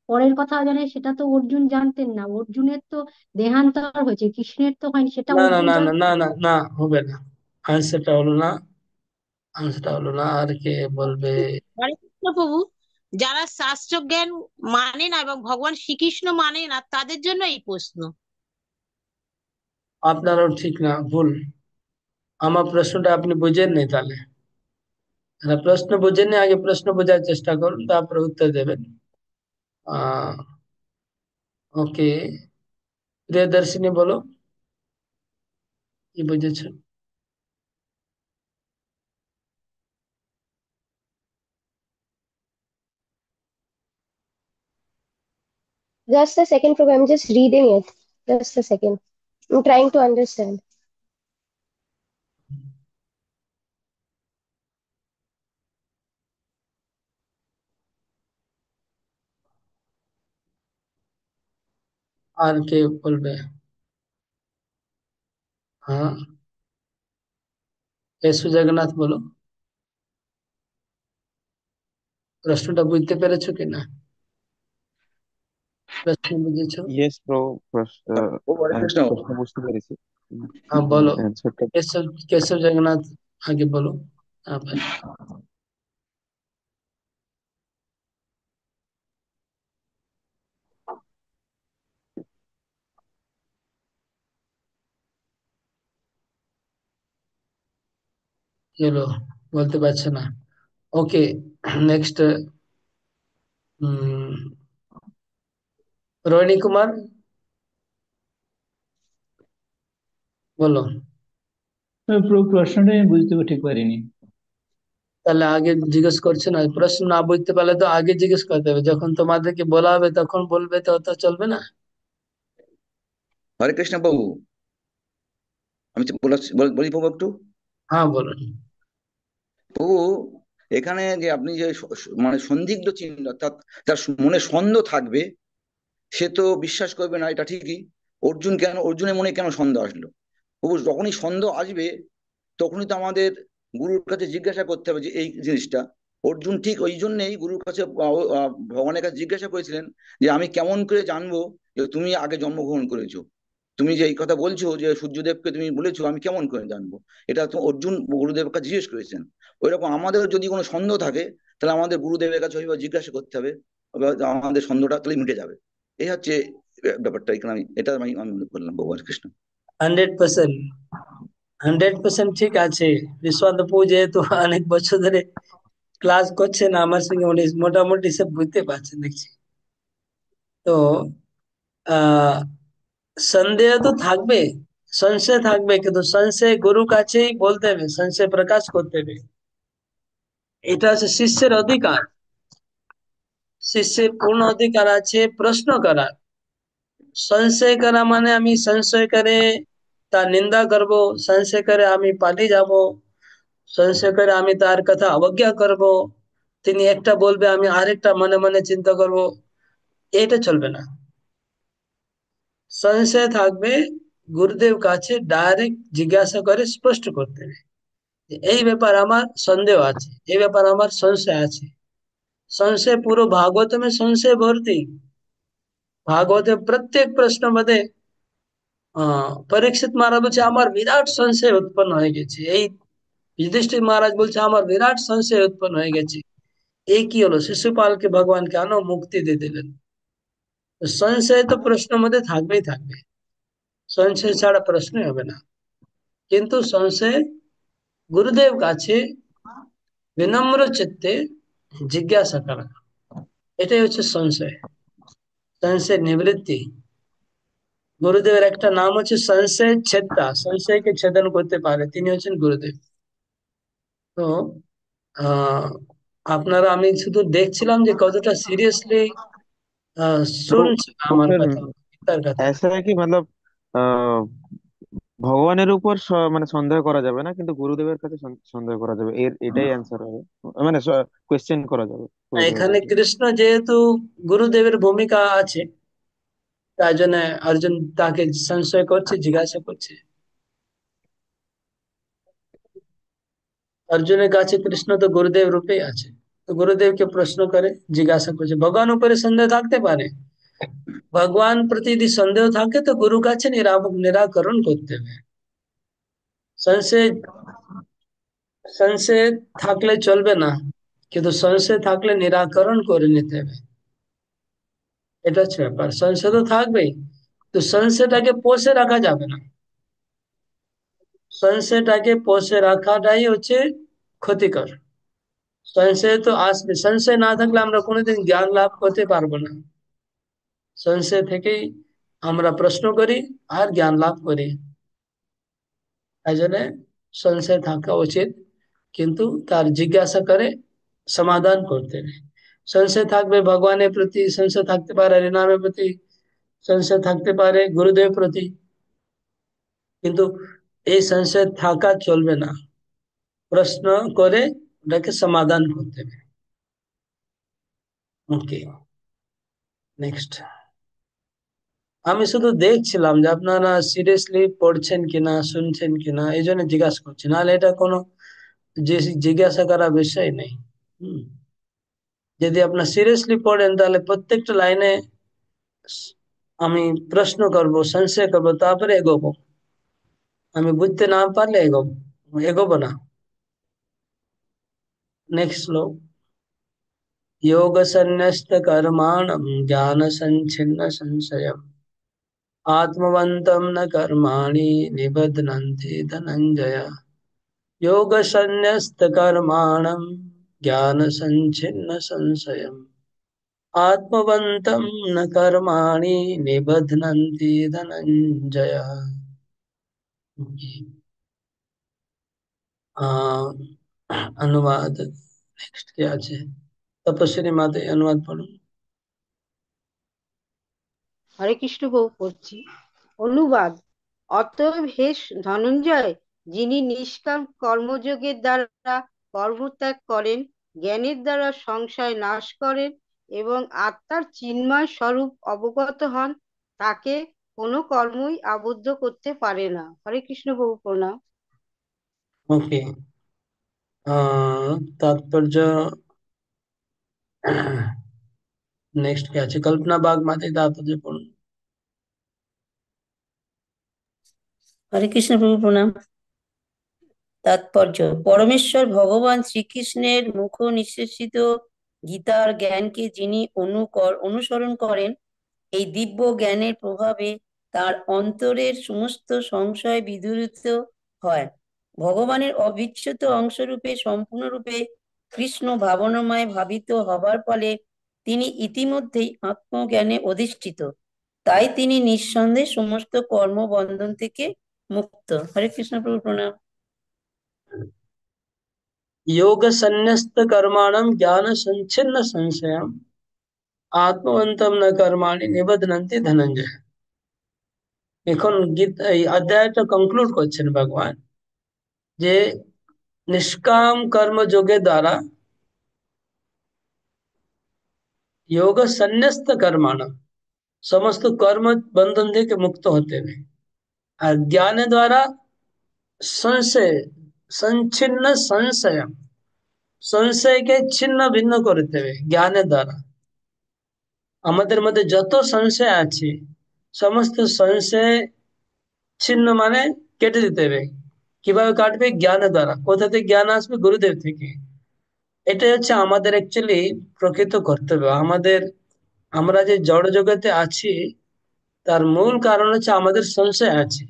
পরের কথাও জানে, সেটা তো অর্জুন জানতেন না। অর্জুনের তো দেহান্তর হয়েছে, কৃষ্ণের তো হয়নি, সেটা না না অর্জুন না না না জানতেন। না না, হবে না। আনসারটা হলো না, আনসারটা হলো না। আর কে বলবে? হরে কৃষ্ণ প্রভু, যারা শাস্ত্র জ্ঞান মানে না এবং ভগবান শ্রীকৃষ্ণ মানে না, তাদের জন্য এই প্রশ্ন। আপনারও ঠিক না, ভুল। আমার প্রশ্নটা আপনি বুঝেননি তাহলে। প্রশ্ন বুঝেননি, আগে প্রশ্ন বোঝার চেষ্টা করুন, তারপরে উত্তর দেবেন। আহ ওকে, প্রিয়দর্শিনী বলো, কি বুঝেছো? Just a second, Prabhu. I'm just reading it. Just a second. I'm trying to understand. আর কে বলবে? হ্যাঁ, এসু জগন্নাথ বলো, প্রশ্নটা বুঝতে পেরেছো কিনা? প্রশ্ন বুঝেছো? ইয়েস ব্রো, ও হরে কৃষ্ণ। প্রশ্ন বুঝতে পেরেছি। হ্যাঁ বলো, অ্যান্সারটা কেশব কেশব জগন্নাথ আগে বলো, তারপরে। কি হলো, বলতে পারছে না? ওকে, নেক্সট রোহিণী কুমার বলো। পুরো প্রশ্নটা আমি বুঝতে ঠিক পারিনি। তাহলে আগে জিজ্ঞেস করছে না, প্রশ্ন না বুঝতে পারলে তো আগে জিজ্ঞেস করতে হবে, যখন তোমাদেরকে বলা হবে তখন বলবে, তো তো চলবে না। হরে কৃষ্ণ বাবু, আমি তো বলি প্রভু একটু। হ্যাঁ বলুন। প্রভু, এখানে যে আপনি যে মানে সন্দিগ্ধ চিহ্ন, অর্থাৎ তার মনে সন্দেহ থাকবে, সে তো বিশ্বাস করবে না, এটা ঠিকই। অর্জুনের মনে কেন সন্দেহ আসলো? প্রভু, যখনই সন্দেহ আসবে তখনই তো আমাদের গুরুর কাছে জিজ্ঞাসা করতে হবে যে এই জিনিসটা। অর্জুন ঠিক ওই জন্যই গুরুর কাছে ভগবানের কাছে জিজ্ঞাসা করেছিলেন যে আমি কেমন করে জানবো যে তুমি আগে জন্মগ্রহণ করেছো? তুমি যে এই কথা বলছো যে সূর্যদেবকে তুমি বলেছো, আমি কেমন করে জানবো? এটা তো অর্জুন গুরুদেবের কাছে জিজ্ঞেস করেছেন। ওইরকম আমাদের যদি কোনো সন্দেহ থাকে, তাহলে আমাদের গুরুদেবের কাছে ওইভাবে জিজ্ঞাসা করতে হবে, আমাদের সন্দেহটা তাহলে মিটে যাবে। এই হচ্ছে ব্যাপারটা। এখানে আমি মনে করলাম ভগবান কৃষ্ণ। 100%, 100% ঠিক আছে। বিশ্বনাথ যেহেতু অনেক বছর ধরে ক্লাস করছেন আমার সঙ্গে, উনি মোটামুটি সব বুঝতে পারছেন দেখছি। তো আহ সন্দেহ তো থাকবে, সংশয় থাকবে, কিন্তু সংশয় গুরু কাছেই বলতে হবে, সংশয় প্রকাশ করতে হবে। এটা হচ্ছে শিষ্যের অধিকার। শিষ্যের পূর্ণ অধিকার আছে প্রশ্ন করার। সংশয় করা মানে আমি সংশয় করে তার নিন্দা করব, সংশয় করে আমি পালিয়ে যাব, সংশয় করে আমি তার কথা অবজ্ঞা করব, তিনি একটা বলবে আমি আরেকটা মনে মনে চিন্তা করব, এটা চলবে না। সংশয় থাকবে গুরুদেব কাছে ডাইরেক্ট জিজ্ঞাসা করে স্পষ্ট করতে হবে যে এই ব্যাপার আমার সন্দেহ আছে, এই ব্যাপার আমার সংশয় আছে। संशय पूर्व भागवत में संशय भरती भागवत प्रत्येक प्रश्न मध्ये परीक्षित महाराज বলছে আমার বিরাট সংশয় উৎপন্ন হয়ে গেছে, এই যুধিষ্ঠির মহারাজ বলছে আমার বিরাট সংশয় উৎপন্ন হয়ে গেছে, এই কি হলো? শিশুপালকে ভগবান কেন মুক্তি দিয়ে দিলেন? তো সংশয় তো প্রশ্ন মধ্যে থাকবেই থাকবে, সংশয় ছাড়া প্রশ্নই হবে না। কিন্তু সংশয় গুরুদেব কাছে বিনম্র চিত্তে জিজ্ঞাসা করা, এটাই হচ্ছে সংশয়, সংশয় নিবৃত্তি। গুরুদেবের একটা নাম হচ্ছে সংশয় ছেদটা, সংশয়কে ছেদন করতে পারে, তিনি হচ্ছেন গুরুদেব। তো আহ আপনারা, আমি শুধু দেখছিলাম যে কতটা সিরিয়াসলি तो শুনছে तो আমার फिर কথা, গীতার কথা। ऐसा है कि मतलब ভগবানের উপর মানে সন্দেহ করা যাবে না, কিন্তু গুরুদেবের কাছে সন্দেহ করা যাবে, এটাই অ্যান্সার হবে, মানে কোয়েশ্চেন করা যাবে গুরুদেবের এখানে কাছে। কৃষ্ণ যেহেতু গুরুদেবের ভূমিকা আছে, তাই জন্য অর্জুন তাকে সংশয় করছে, জিজ্ঞাসা করছে। অর্জুনের কাছে কৃষ্ণ তো গুরুদেব রূপেই আছে, তো গুরুদেবকে প্রশ্ন করে জিজ্ঞাসা করছে। ভগবান উপরে সন্দেহ থাকতে পারে, ভগবান প্রতি যদি সন্দেহ থাকে তো গুরু কাছে নিরাকরণ করতে হবে। সংশয় সংশয় থাকলে চলবে না, কিন্তু সংশয় থাকলে নিরাকরণ করে নিতে হবে, এটা হচ্ছে ব্যাপার। সংশয় তো থাকবেই, তো সংশয়টাকে পোষে রাখা যাবে না, সংশয়টাকে পোষে রাখাটাই হচ্ছে ক্ষতিকর। সংশয় তো আসবে, সংশয় না থাকলে আমরা কোনোদিন জ্ঞান লাভ করতে পারবো না। সংশয় থেকেই আমরা প্রশ্ন করি আর জ্ঞান লাভ করি, তাই জন্য সংশয় থাকা উচিত, কিন্তু তার জিজ্ঞাসা করে সমাধান করতে হবে। সংশয় থাকবে ভগবানের প্রতি, সংশয় থাকতে পারে হরিনামের প্রতি, সংশয় থাকতে পারে গুরুদেব প্রতি, কিন্তু এই সংশয় থাকা চলবে না, প্রশ্ন করে ওটাকে সমাধান করতে হবে। ওকে, নেক্সট। আমি শুধু দেখছিলাম যে আপনারা সিরিয়াসলি পড়ছেন কিনা, শুনছেন কিনা, এই জন্য জিজ্ঞাসা করছি, নাহলে এটা কোনো জিজ্ঞাসা করার বিষয় নেই। হম, যদি আপনার সিরিয়াসলি পড়েন তাহলে প্রত্যেকটা লাইনে আমি প্রশ্ন করব, সংশয় করবো, তারপরে এগোবো। আমি বুঝতে না পারলে এগোবো না। नेक्स्ट श्लोक। योग संन्यस्त कर्माणं ज्ञान संच्छिन्न संशयम् आत्मवन्तं न कर्माणि निबध्नन्ति धनंजय। योग संन्यस्त कर्माणं ज्ञान संच्छिन्न संशयम् आत्मवन्तं न कर्माणि निबध्नन्ति धनंजय। अनुवाद नेक्स्ट क्या है? तपस्वी माते अनुवाद पढ़ो। হরে কৃষ্ণ প্রভু পড়ছি। অনুবাদ। অতএব হে ধনঞ্জয়, যিনি নিষ্কাম কর্মযোগের দ্বারা কর্মত্যাগ করেন, জ্ঞানের দ্বারা সংশয় নাশ করেন এবং আত্মার চিন্ময় স্বরূপ অবগত হন, তাকে কোনো কর্মই আবদ্ধ করতে পারে না। হরে কৃষ্ণ প্রভু প্রণাম। ओके, तात्पर्य नेक्स्ट क्या है? कल्पना बाग माते तात्पर्य पढ़ो। হরে কৃষ্ণ প্রভু প্রণাম। তাৎপর্য: পরমেশ্বর ভগবান শ্রীকৃষ্ণের মুখ নিঃশেষিত গীতার জ্ঞানকে যিনি অনুসরণ করেন, এই দিব্য জ্ঞানের প্রভাবে তার অন্তরের সমস্ত সংশয় বিদূরিত হয়। ভগবানের অবিচ্যুত অংশরূপে সম্পূর্ণরূপে কৃষ্ণ ভাবনাময় ভাবিত হবার ফলে তিনি ইতিমধ্যেই আত্মজ্ঞানে অধিষ্ঠিত, তাই তিনি নিঃসন্দেহে সমস্ত কর্মবন্ধন থেকে মুক্ত। হরে কৃষ্ণ প্রভু প্রণাম। योग संन्यस्त कर्माणं ज्ञान संच्छिन्न संशयम् आत्मवन्तं न कर्माणि निबध्नन्ति धनंजय। এখন এই অধ্যায়টা কনক্লুড করছেন ভগবান যে নিষ্কাম কর্মযোগের দ্বারা योग संन्यस्त कर्माणं, সমস্ত কর্ম বন্ধন থেকে মুক্ত হতে হবে। আর জ্ঞানের দ্বারা সংশয় संचिन्न संशय সংশয়কে ছিন্ন ভিন্ন করতে হবে জ্ঞানের দ্বারা। আমাদের মধ্যে যত সংশয় আছে সমস্ত সংশয় ছিন্ন মানে কেটে দিতে হবে। কিভাবে কাটবে? জ্ঞানের দ্বারা। কোথা থেকে জ্ঞান আসবে? গুরুদেব থেকে। এটাই হচ্ছে আমাদের অ্যাকচুয়ালি প্রকৃত কর্তব্য। আমরা যে জড় জগতে আছি তার মূল কারণ হচ্ছে আমাদের সংশয় আছে।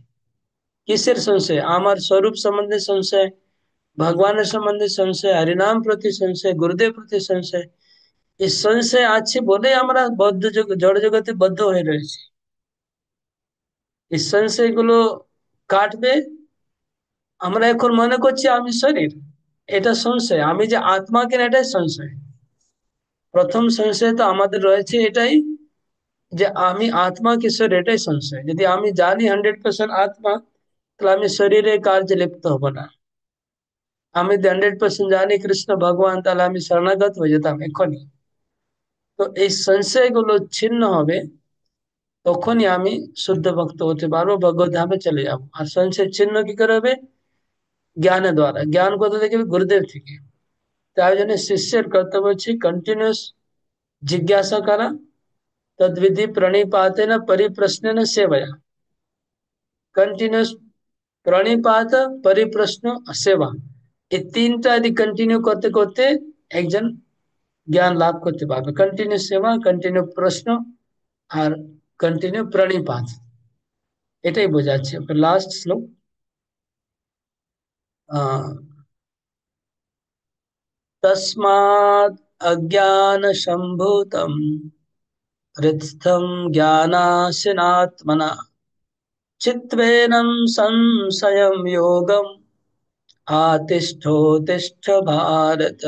কিসের সংশয়? আমার স্বরূপ সম্বন্ধে সংশয়, ভগবানের সম্বন্ধে সংশয়, হরিনাম প্রতি সংশয়, গুরুদেব প্রতি সংশয়। এই সংশয় আছে বলেই আমরা জড় জগতে বদ্ধ হয়ে রয়েছি। এই সংশয় গুলো কাটবে। আমরা এখন মনে করছি আমি শরীর, এটা সংশয়। আমি যে আত্মা কিনা এটাই সংশয়। প্রথম সংশয় তো আমাদের রয়েছে এটাই যে আমি আত্মা কি শরীর, এটাই সংশয়। যদি আমি জানি 100% আত্মা, তাহলে আমি শরীরের কার্যে লিপ্ত হব না। আমি যদি 100% জানি কৃষ্ণ ভগবান, তাহলে আমি শরণাগত হয়ে যেতাম এখনই। তো এই সংশয় গুলো ছিন্ন হবে, তখনই আমি শুদ্ধ ভক্ত হতে পারবো, ভগবত ধামে চলে যাবো। আর সংশয় ছিন্ন কি করে হবে? জ্ঞানের দ্বারা। জ্ঞান কোথা থেকে? গুরুদেব থেকে। তাই জন্য শিষ্যের কর্তব্য হচ্ছে কন্টিনিউস জিজ্ঞাসা করা, তদ্বিধি প্রণিপাতেন পরিপ্রশ্নেন সেবয়া। কন্টিনিউস প্রণিপাত, পরিপ্রশ্ন, সেবা, এই তিনটা যদি কন্টিনিউ করতে করতে একজন জ্ঞান লাভ করতে পারবে। কন্টিনিউ সেবা, কন্টিনিউ প্রশ্ন আর কন্টিনিউ প্রণিপাত, এটাই বোঝাচ্ছে। লাস্ট শ্লোক। তস্মাৎ অজ্ঞান সম্ভূতম হৃদস্থম জ্ঞানাসিনাত্মনা চিত্তেনং সংশয়ং যোগম আতিষ্ঠোতিষ্ঠ ভারত।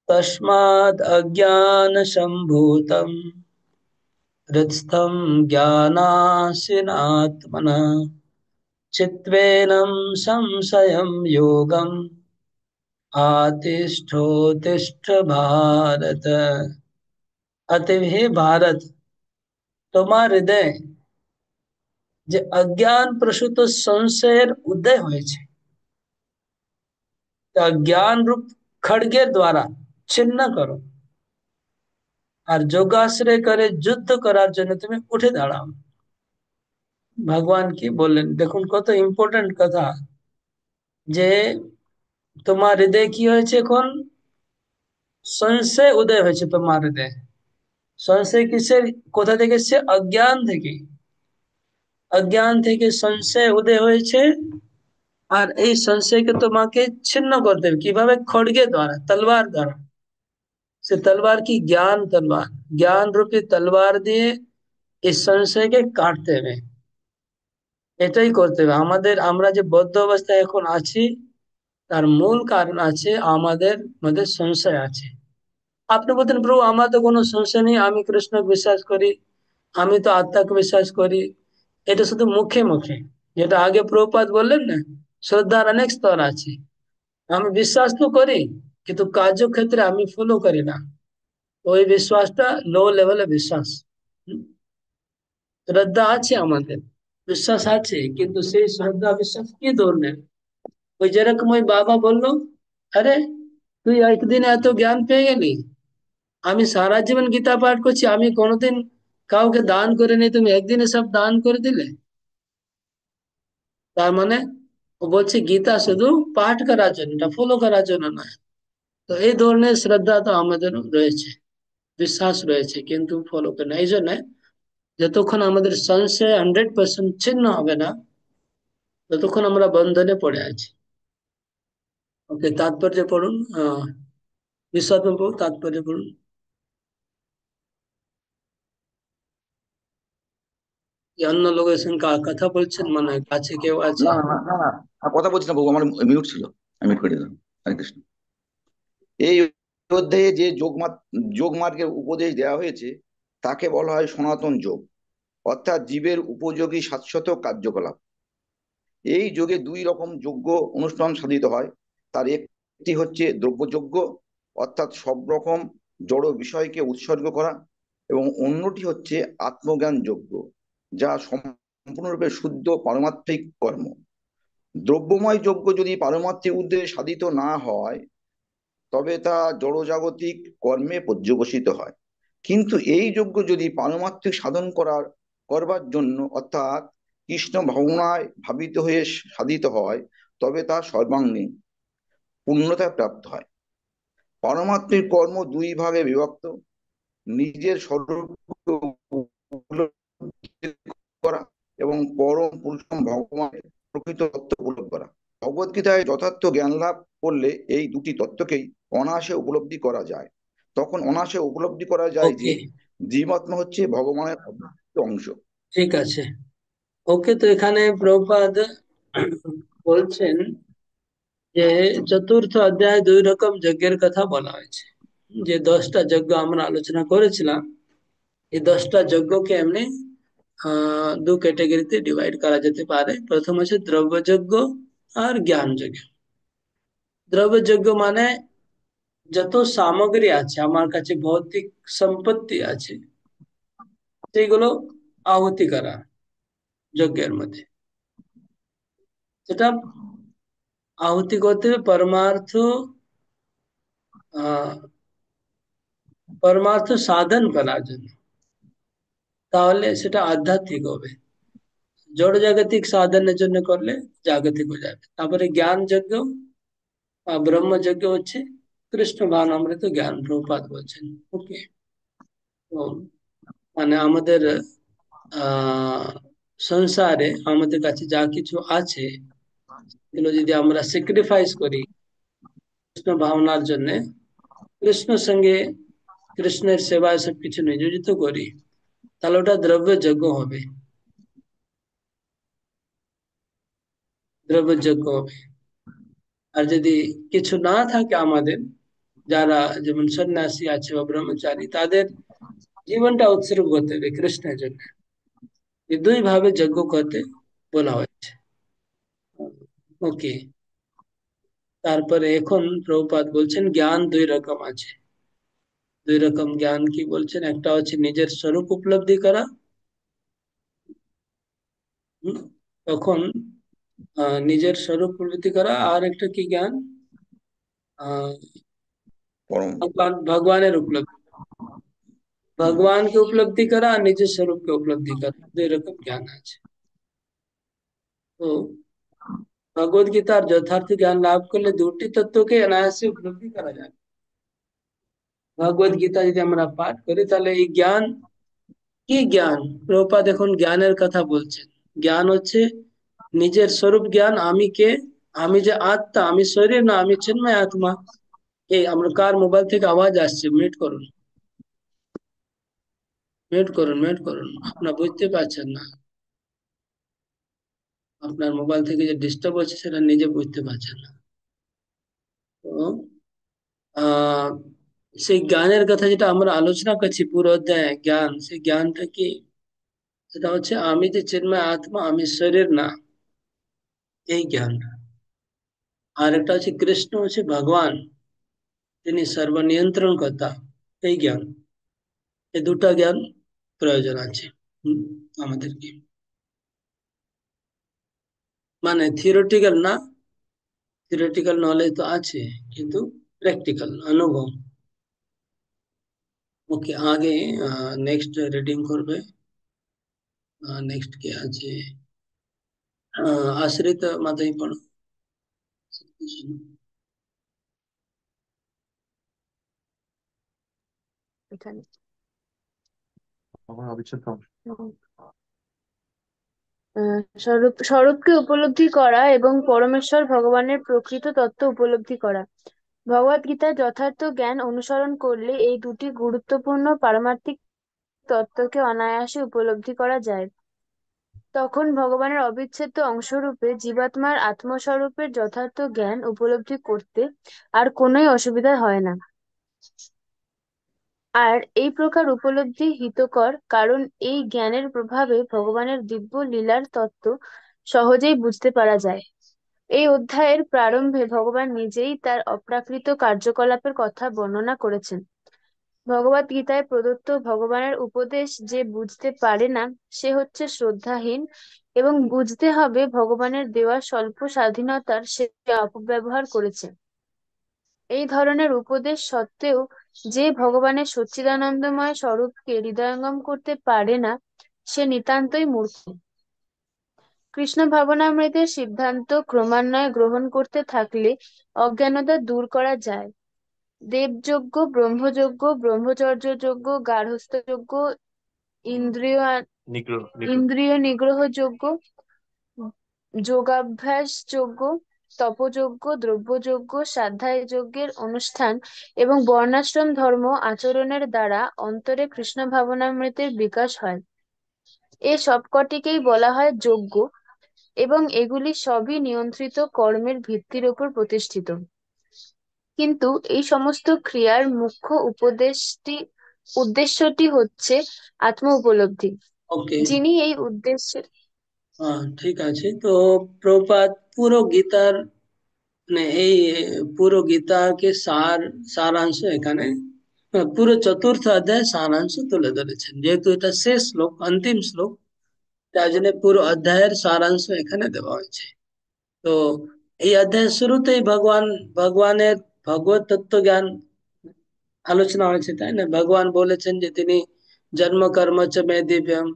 তস্মাৎ অজ্ঞান সম্ভূতম হৃদস্থম জ্ঞানাসিনাত্মনা চিত্তেনং সংশয়ং যোগম আতিষ্ঠোতিষ্ঠ ভারত। অতএব हे भारत, তোমার হৃদয়ে যে অজ্ঞান প্রসূত সংশয়ের উদয় হয়েছে, তা জ্ঞান রূপ খড়গের দ্বারা ছিন্ন করো। আর যোগাশ্রয় করে যুদ্ধ করার জন্য তুমি উঠে দাঁড়াও। ভগবান কি বললেন দেখুন, কত ইম্পর্টেন্ট কথা। যে তোমার হৃদয়ে কি হয়েছে? এখন সংশয় উদয় হয়েছে তোমার হৃদয়ে। সংশয় কিসের? কোথা থেকে এসছে? অজ্ঞান থেকে। অজ্ঞান থেকে সংশয় উদয় হয়েছে। আর এই সংশয়কে তোমাকে ছিন্ন করতে হবে। কিভাবে? খড়গের দ্বারা, তলবার দ্বারা। সে তলবার কি? জ্ঞান তলবার। জ্ঞান রূপী তলবার দিয়ে এই সংশয়কে কাটতে হবে। এটাই করতে হবে আমাদের। আমরা যে বদ্ধ অবস্থায় এখন আছি, তার মূল কারণ আছে আমাদের মধ্যে সংশয় আছে। আপনি বলতেন প্রভু আমার তো কোনো সংশয় নেই, আমি কৃষ্ণকে বিশ্বাস করি, আমি তো আত্মাকে বিশ্বাস করি। এটা শুধু মুখে মুখে, যেটা আগে প্রভুপাদ বললেন না, শ্রদ্ধার অনেক স্তর আছে। আমি বিশ্বাস তো করি, কিন্তু কার্যক্ষেত্রে আমি ফলো করি না। ওই বিশ্বাসটা লো লেভেলের বিশ্বাস। শ্রদ্ধা আছে আমাদের, বিশ্বাস আছে, কিন্তু সেই শ্রদ্ধা বিশ্বাস কি ধরনের? ওই যেরকম ওই বাবা বললো, আরে তুই একদিন এত জ্ঞান পেয়ে গেলি, আমি সারা জীবন গীতা পাঠ করছি, আমি কোনোদিন কাউকে দান করিনি, তুমি একদিনে সব দান করে দিলে। তার মানে ও বলছে গীতা শুধু পাঠ করার জন্য, ফলো করার জন্য নয়। তো এই ধরনের শ্রদ্ধা তো আমাদের রয়েছে, বিশ্বাস রয়েছে, কিন্তু ফলো করে না। এই জন্য যতক্ষণ আমাদের সংশয় 100% ছিন্ন হবে না, ততক্ষণ আমরা বন্ধনে পড়ে আছি। ওকে, তাৎপর্য পড়ুন। বিশ্বনাথ বাবু, তাৎপর্য পড়ুন। অন্য লোকের সঙ্গে কথা বলছেন, মানে কাছে কেউ আছে? না না না না, কথা বলছি না বাবু, আমার মিউট ছিল, আমি মিউট করে দিলাম। হরে কৃষ্ণ। এই অধ্যায়ে যে যোগ মার্গের উপদেশ দেওয়া হয়েছে তাকে বলা হয় সনাতন যোগ, অর্থাৎ জীবের উপযোগী শাশ্বত কার্যকলাপ। এই যোগে দুই রকম যজ্ঞ অনুষ্ঠান সাধিত হয়। তার একটি হচ্ছে দ্রব্যযজ্ঞ, অর্থাৎ সব রকম জড় বিষয়কে উৎসর্গ করা, এবং অন্যটি হচ্ছে আত্মজ্ঞান যজ্ঞ, যা সম্পূর্ণরূপে শুদ্ধ পারমার্থিক কর্ম। দ্রব্যময় যজ্ঞ যদি পারমার্থিক উদ্দেশ্যে সাধিত না হয় তবে তা জড়জাগতিক কর্মে পর্যবসিত হয়। কিন্তু এই যজ্ঞ যদি পারমার্থিক সাধন করবার জন্য অর্থাৎ কৃষ্ণ ভাবনায় ভাবিত হয়ে সাধিত হয় তবে তা সর্বাঙ্গীন পূর্ণতায় প্রাপ্ত হয়। পারমার্থিক কর্ম দুই ভাগে বিভক্ত: নিজের স্বরূপকে উপলব্ধি করা এবং পরম পুরুষম ভগবানের প্রকৃত তত্ত্ব উপলব্ধি করা। ভগবদ গীতায় যথার্থ জ্ঞান লাভ করলে এই দুটি তত্ত্বকেই অনায়াসে উপলব্ধি করা যায়। তখন অনায়াসে উপলব্ধি করা যায় যে ওকে, জীবাত্মা হচ্ছে ভগবানের অবিভক্ত অংশ। ঠিক আছে। ওকে, তো এখানে প্রভুপাদ বলছেন যে চতুর্থ অধ্যায় 2 রকম যজ্ঞের কথা বলা হয়েছে। যে 10টা যজ্ঞ আমরা আলোচনা করেছিলাম, এই 10টা যজ্ঞকে এমনি 2 ক্যাটাগরিতে ডিভাইড করা যেতে পারে। প্রথম হচ্ছে দ্রব্যযজ্ঞ আর জ্ঞান যজ্ঞ। দ্রব্যযজ্ঞ মানে যত সামগ্রী আছে, আমার কাছে ভৌতিক সম্পত্তি আছে, সেগুলো আহুতি করা যজ্ঞের মধ্যে। সেটা আহুতি করতে হবে পরমার্থ সাধন করার জন্য, তাহলে সেটা আধ্যাত্মিক হবে। জড় জাগতিক সাধনের জন্য করলে জাগতিক হয়ে যাবে। তারপরে জ্ঞান যজ্ঞ ব্রহ্মযজ্ঞ হচ্ছে কৃষ্ণ ভাবনামৃত জ্ঞান, প্রভুপাদ বলছেন। ওকে, তো মানে আমাদের সংসারে আমাদের কাছে যা কিছু আছে এগুলো যদি আমরা স্যাক্রিফাইস করি কৃষ্ণ ভাবনার জন্য, কৃষ্ণের সঙ্গে কৃষ্ণের সেবায় সবকিছু নিয়োজিত করি, তাহলে ওটা দ্রব্যযজ্ঞ হবে, দ্রব্যযজ্ঞ হবে। আর যদি কিছু না থাকে আমাদের, যারা যেমন সন্ন্যাসী আছে বা ব্রহ্মচারী, তাদের জীবনটা উৎসর্গ করতে হবে কৃষ্ণের জন্য। এই দুই ভাবে যজ্ঞ করতে বলা হয়েছে। ওকে, তারপরে এখন প্রভুপাদ বলছেন জ্ঞান 2 রকম আছে। 2 রকম জ্ঞান কি বলছেন? একটা হচ্ছে নিজের স্বরূপ উপলব্ধি করা, তখন নিজের স্বরূপ উপলব্ধি করা। আর একটা কি জ্ঞান? ভগবানের উপলব্ধি, ভগবানকে উপলব্ধি করা আর নিজের স্বরূপকে উপলব্ধি করা, 2 রকম জ্ঞান আছে। তো ভগবদ গীতার যথার্থ জ্ঞান লাভ করলে 2টি তত্ত্বকে অনায়াসে উপলব্ধি করা যায়। ভগবদ গীতা যদি আমরা পাঠ করি তাহলে এই জ্ঞান কি জ্ঞান? প্রভুপাদ এখন জ্ঞানের কথা বলছেন। জ্ঞান হচ্ছে নিজের স্বরূপ জ্ঞান, আমি কে, আমি যে আত্মা, আমি শরীর না, আমি চিন্ময় আত্মা। এই আমরা কার মোবাইল থেকে আওয়াজ আসছে? মিউট করুন, মিউট করুন, মিউট করুন। আপনার বুঝতে পারছেন না, আপনার মোবাইল থেকে যে ডিস্টার্ব হচ্ছে সেটা নিজে বুঝতে পারছেন না। তো আহ সেই জ্ঞানের কথা যেটা আমরা আলোচনা করছি পুরো অধ্যায় জ্ঞান, সেই জ্ঞানটা কি? সেটা হচ্ছে আমি যে চিন্ময় আত্মা, আমি শরীর না, এই জ্ঞান। আর একটা হচ্ছে কৃষ্ণ হচ্ছে ভগবান, তিনি সর্বনিয়ন্ত্রণ কর্তা, এই জ্ঞান। এই 2টা জ্ঞান প্রয়োজন আছে আমাদেরকে, মানে থিওরিটিক্যাল না, থিওরিটিক্যাল নলেজ তো আছে কিন্তু প্র্যাকটিক্যাল অনুভব। ওকে, আগে নেক্সট রিডিং করবে। নেক্সট কে আছে? আশ্রিত মাতাই পড়ো। এখানে স্বরূপকে উপলব্ধি করা এবং পরমেশ্বর ভগবানের প্রকৃত তত্ত্ব উপলব্ধি করা। ভগবদ গীতার যথার্থ জ্ঞান অনুসরণ করলে এই দুটি গুরুত্বপূর্ণ পারমার্থিক তত্ত্বকে অনায়াসে উপলব্ধি করা যায়। তখন ভগবানের অবিচ্ছেদ্য অংশরূপে জীবাত্মার আত্মস্বরূপের যথার্থ জ্ঞান উপলব্ধি করতে আর কোনোই অসুবিধা হয় না। আর এই প্রকার উপলব্ধি হিতকর, কারণ এই জ্ঞানের প্রভাবে ভগবানের দিব্য লীলার তত্ত্ব সহজেই বুঝতে পারা যায়। এই অধ্যায়ের প্রারম্ভে ভগবান নিজেই তার অপ্রাকৃত কার্যকলাপের কথা বর্ণনা করেছেন। ভগবত গীতায় প্রদত্ত ভগবানের উপদেশ যে বুঝতে পারে না সে হচ্ছে শ্রদ্ধাহীন এবং বুঝতে হবে ভগবানের দেওয়া স্বল্প স্বাধীনতার সে অপব্যবহার করেছে। এই ধরনের উপদেশ সত্ত্বেও যে ভগবানের সচ্চিদানন্দময় স্বরূপকে হৃদয়ঙ্গম করতে পারে না সে নিতান্তই মূর্খ। কৃষ্ণ ভাবনামৃতের সিদ্ধান্ত ক্রমান্বয়ে গ্রহণ করতে থাকলে অজ্ঞানতা দূর করা যায়। দেবযজ্ঞ, ব্রহ্মযজ্ঞ, ব্রহ্মচর্য যজ্ঞ, গার্হস্থ্য যজ্ঞ, ইন্দ্রিয় ইন্দ্রিয় নিগ্রহ যজ্ঞ, যোগাভ্যাস যজ্ঞ, তপযজ্ঞ, দ্রব্যযজ্ঞ, স্বাধ্যায় যজ্ঞের অনুষ্ঠান এবং বর্ণাশ্রম ধর্ম আচরণের দ্বারা অন্তরে কৃষ্ণ ভাবনামৃতের বিকাশ হয়। এ সবকটিকেই বলা হয় যজ্ঞ এবং এগুলি সবই নিয়ন্ত্রিত কর্মের ভিত্তির উপর প্রতিষ্ঠিত। কিন্তু এই সমস্ত ক্রিয়ার মুখ্য উদ্দেশ্যটি হচ্ছে আত্ম উপলব্ধি। ওকে, যিনি এই উদ্দেশ্যের ঠিক আছে। তো প্রভুপাদ পুরো গীতার মানে এই পুরো গীতাকে সারাংশ এখানে পুরো চতুর্থ অধ্যায় সারাংশ তুলে ধরেছেন। যেহেতু এটা শেষ শ্লোক, অন্তিম শ্লোক, তাই জন্য পুরো অধ্যায়ের সারাংশ এখানে দেওয়া হয়েছে। তো এই অধ্যায়ের শুরুতেই ভগবানের ভগবত তত্ত্ব জ্ঞান আলোচনা হয়েছে, তাই না? ভগবান বলেছেন যে তিনি জন্ম কর্ম চ মে দিব্যম,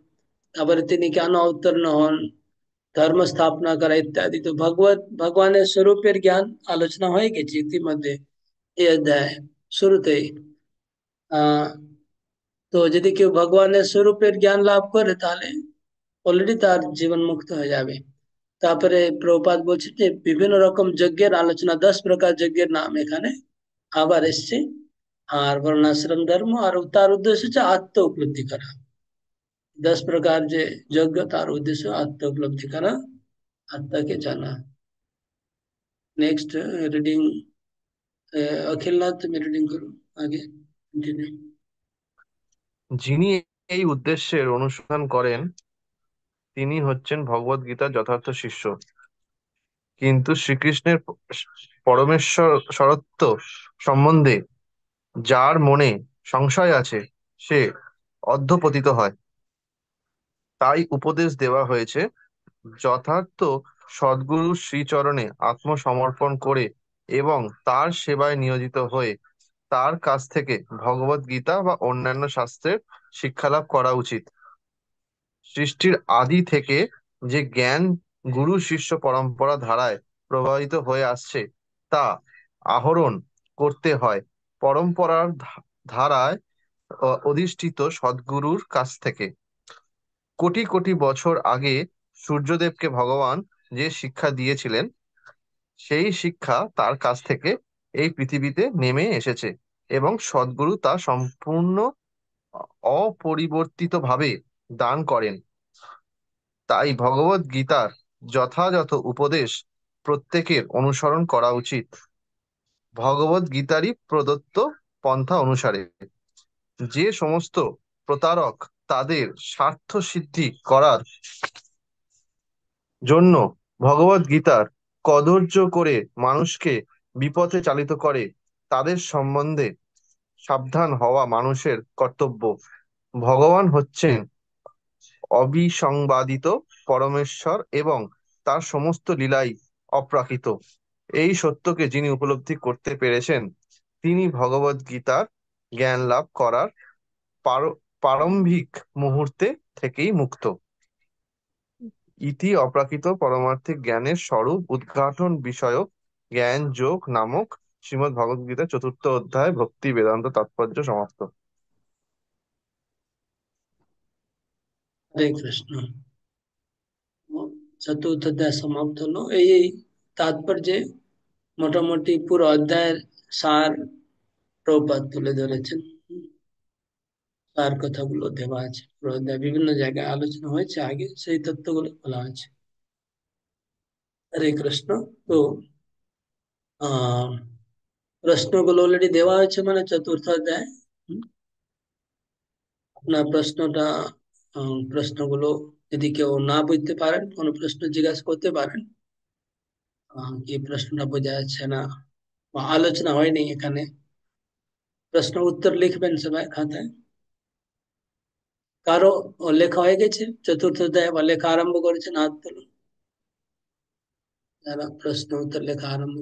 তারপরে তিনি কেন অবতীর্ণ হন, ধর্ম স্থাপনা করা ইত্যাদি। তো ভগবানের স্বরূপের জ্ঞান আলোচনা হয়ে গেছে ইতিমধ্যে এই অধ্যায় শুরুতেই। আহ তো যদি কেউ ভগবানের স্বরূপের জ্ঞান লাভ করে তাহলে অলরেডি তার জীবন মুক্ত হয়ে যাবে। তারপরে প্রভুপাদ বলছে যে বিভিন্ন রকম যজ্ঞের আলোচনা, 10 প্রকার যজ্ঞের নাম এখানে আবার এসছে। আর বর্ণাশ্রম ধর্ম, আর তার উদ্দেশ্য হচ্ছে আত্ম উপলব্ধি করা। 10 প্রকার যে যজ্ঞ, তার উদ্দেশ্য আত্ম উপলব্ধি করা, আত্মাকে জানা। নেক্সট রিডিং অখিলনাথ, তুমি রিডিং করো আগে, কন্টিনিউ। যিনি এই উদ্দেশ্যের অনুসন্ধান করেন তিনি হচ্ছেন ভগবদ গীতার যথার্থ শিষ্য। কিন্তু শ্রীকৃষ্ণের পরমেশ্বরত্ব সম্বন্ধে যার মনে সংশয় আছে সে অধঃপতিত হয়। তাই উপদেশ দেওয়া হয়েছে যথার্থ সদ্গুরু শ্রীচরণে আত্মসমর্পণ করে এবং তার সেবায় নিয়োজিত হয়ে তার কাছ থেকে ভগবদ গীতা বা অন্যান্য শাস্ত্রের শিক্ষালাভ করা উচিত। সৃষ্টির আদি থেকে যে জ্ঞান গুরু শিষ্য পরম্পরা ধারায় প্রবাহিত হয়ে আসছে তা আহরণ করতে হয় পরম্পরার ধারায় অধিষ্ঠিত সদ্গুরুর কাছ থেকে। কোটি কোটি বছর আগে সূর্যদেবকে ভগবান যে শিক্ষা দিয়েছিলেন সেই শিক্ষা তার কাছ থেকে এই পৃথিবীতে নেমে এসেছে এবং সদ্গুরু তা সম্পূর্ণ অপরিবর্তিতভাবে দান করেন। তাই ভগবদ গীতার যথাযথ উপদেশ প্রত্যেকের অনুসরণ করা উচিত ভগবদ গীতারই প্রদত্ত পন্থা অনুসারে। যে সমস্ত প্রতারক তাদের স্বার্থ সিদ্ধি করার জন্য ভগবদ গীতার কদর্য করে মানুষকে বিপথে চালিত করে তাদের সম্বন্ধে সাবধান হওয়া মানুষের কর্তব্য। ভগবান হচ্ছেন অবিসংবাদিত পরমেশ্বর এবং তার সমস্ত লীলাই অপ্রাকৃত। এই সত্যকে যিনি উপলব্ধি করতে পেরেছেন তিনি ভগবদ গীতার জ্ঞান লাভ করার প্রারম্ভিক মুহূর্তে থেকেই মুক্ত। ইতি অপ্রাকৃত পারমার্থিক জ্ঞানের স্বরূপ উদ্ঘাটন বিষয়ক জ্ঞান যোগ নামক শ্রীমদ্ ভগবদ গীতা 4th অধ্যায় ভক্তি বেদান্ত তাৎপর্য সমাপ্ত। হরে কৃষ্ণ। চতুর্থ অধ্যায় সমাপ্ত হলো। এই তাৎপর্যে মোটামুটি পুরো অধ্যায়ের সার প্রভুপাদ তুলে ধরেছেন। তার কথাগুলো দেওয়া আছে পুরো অধ্যায়, বিভিন্ন জায়গায় আলোচনা হয়েছে আগে, সেই তত্ত্বগুলো বলা হয়েছে। হরে কৃষ্ণ। তো প্রশ্নগুলো অলরেডি দেওয়া হয়েছে, মানে চতুর্থ অধ্যায়। আপনার প্রশ্নগুলো যদি কেউ না বুঝতে পারেন, কোনো প্রশ্ন জিজ্ঞাসা করতে পারেন। এই প্রশ্নটা বোঝা যাচ্ছে না বা আলোচনা হয়নি এখানে, প্রশ্ন উত্তর লিখবেন সবাই খাতায়। কারো লেখা হয়ে গেছে? চতুর্থ অধ্যায় বা লেখা আরম্ভ করেছেন? হাত তুলুন যারা প্রশ্ন উত্তর লেখা আরম্ভ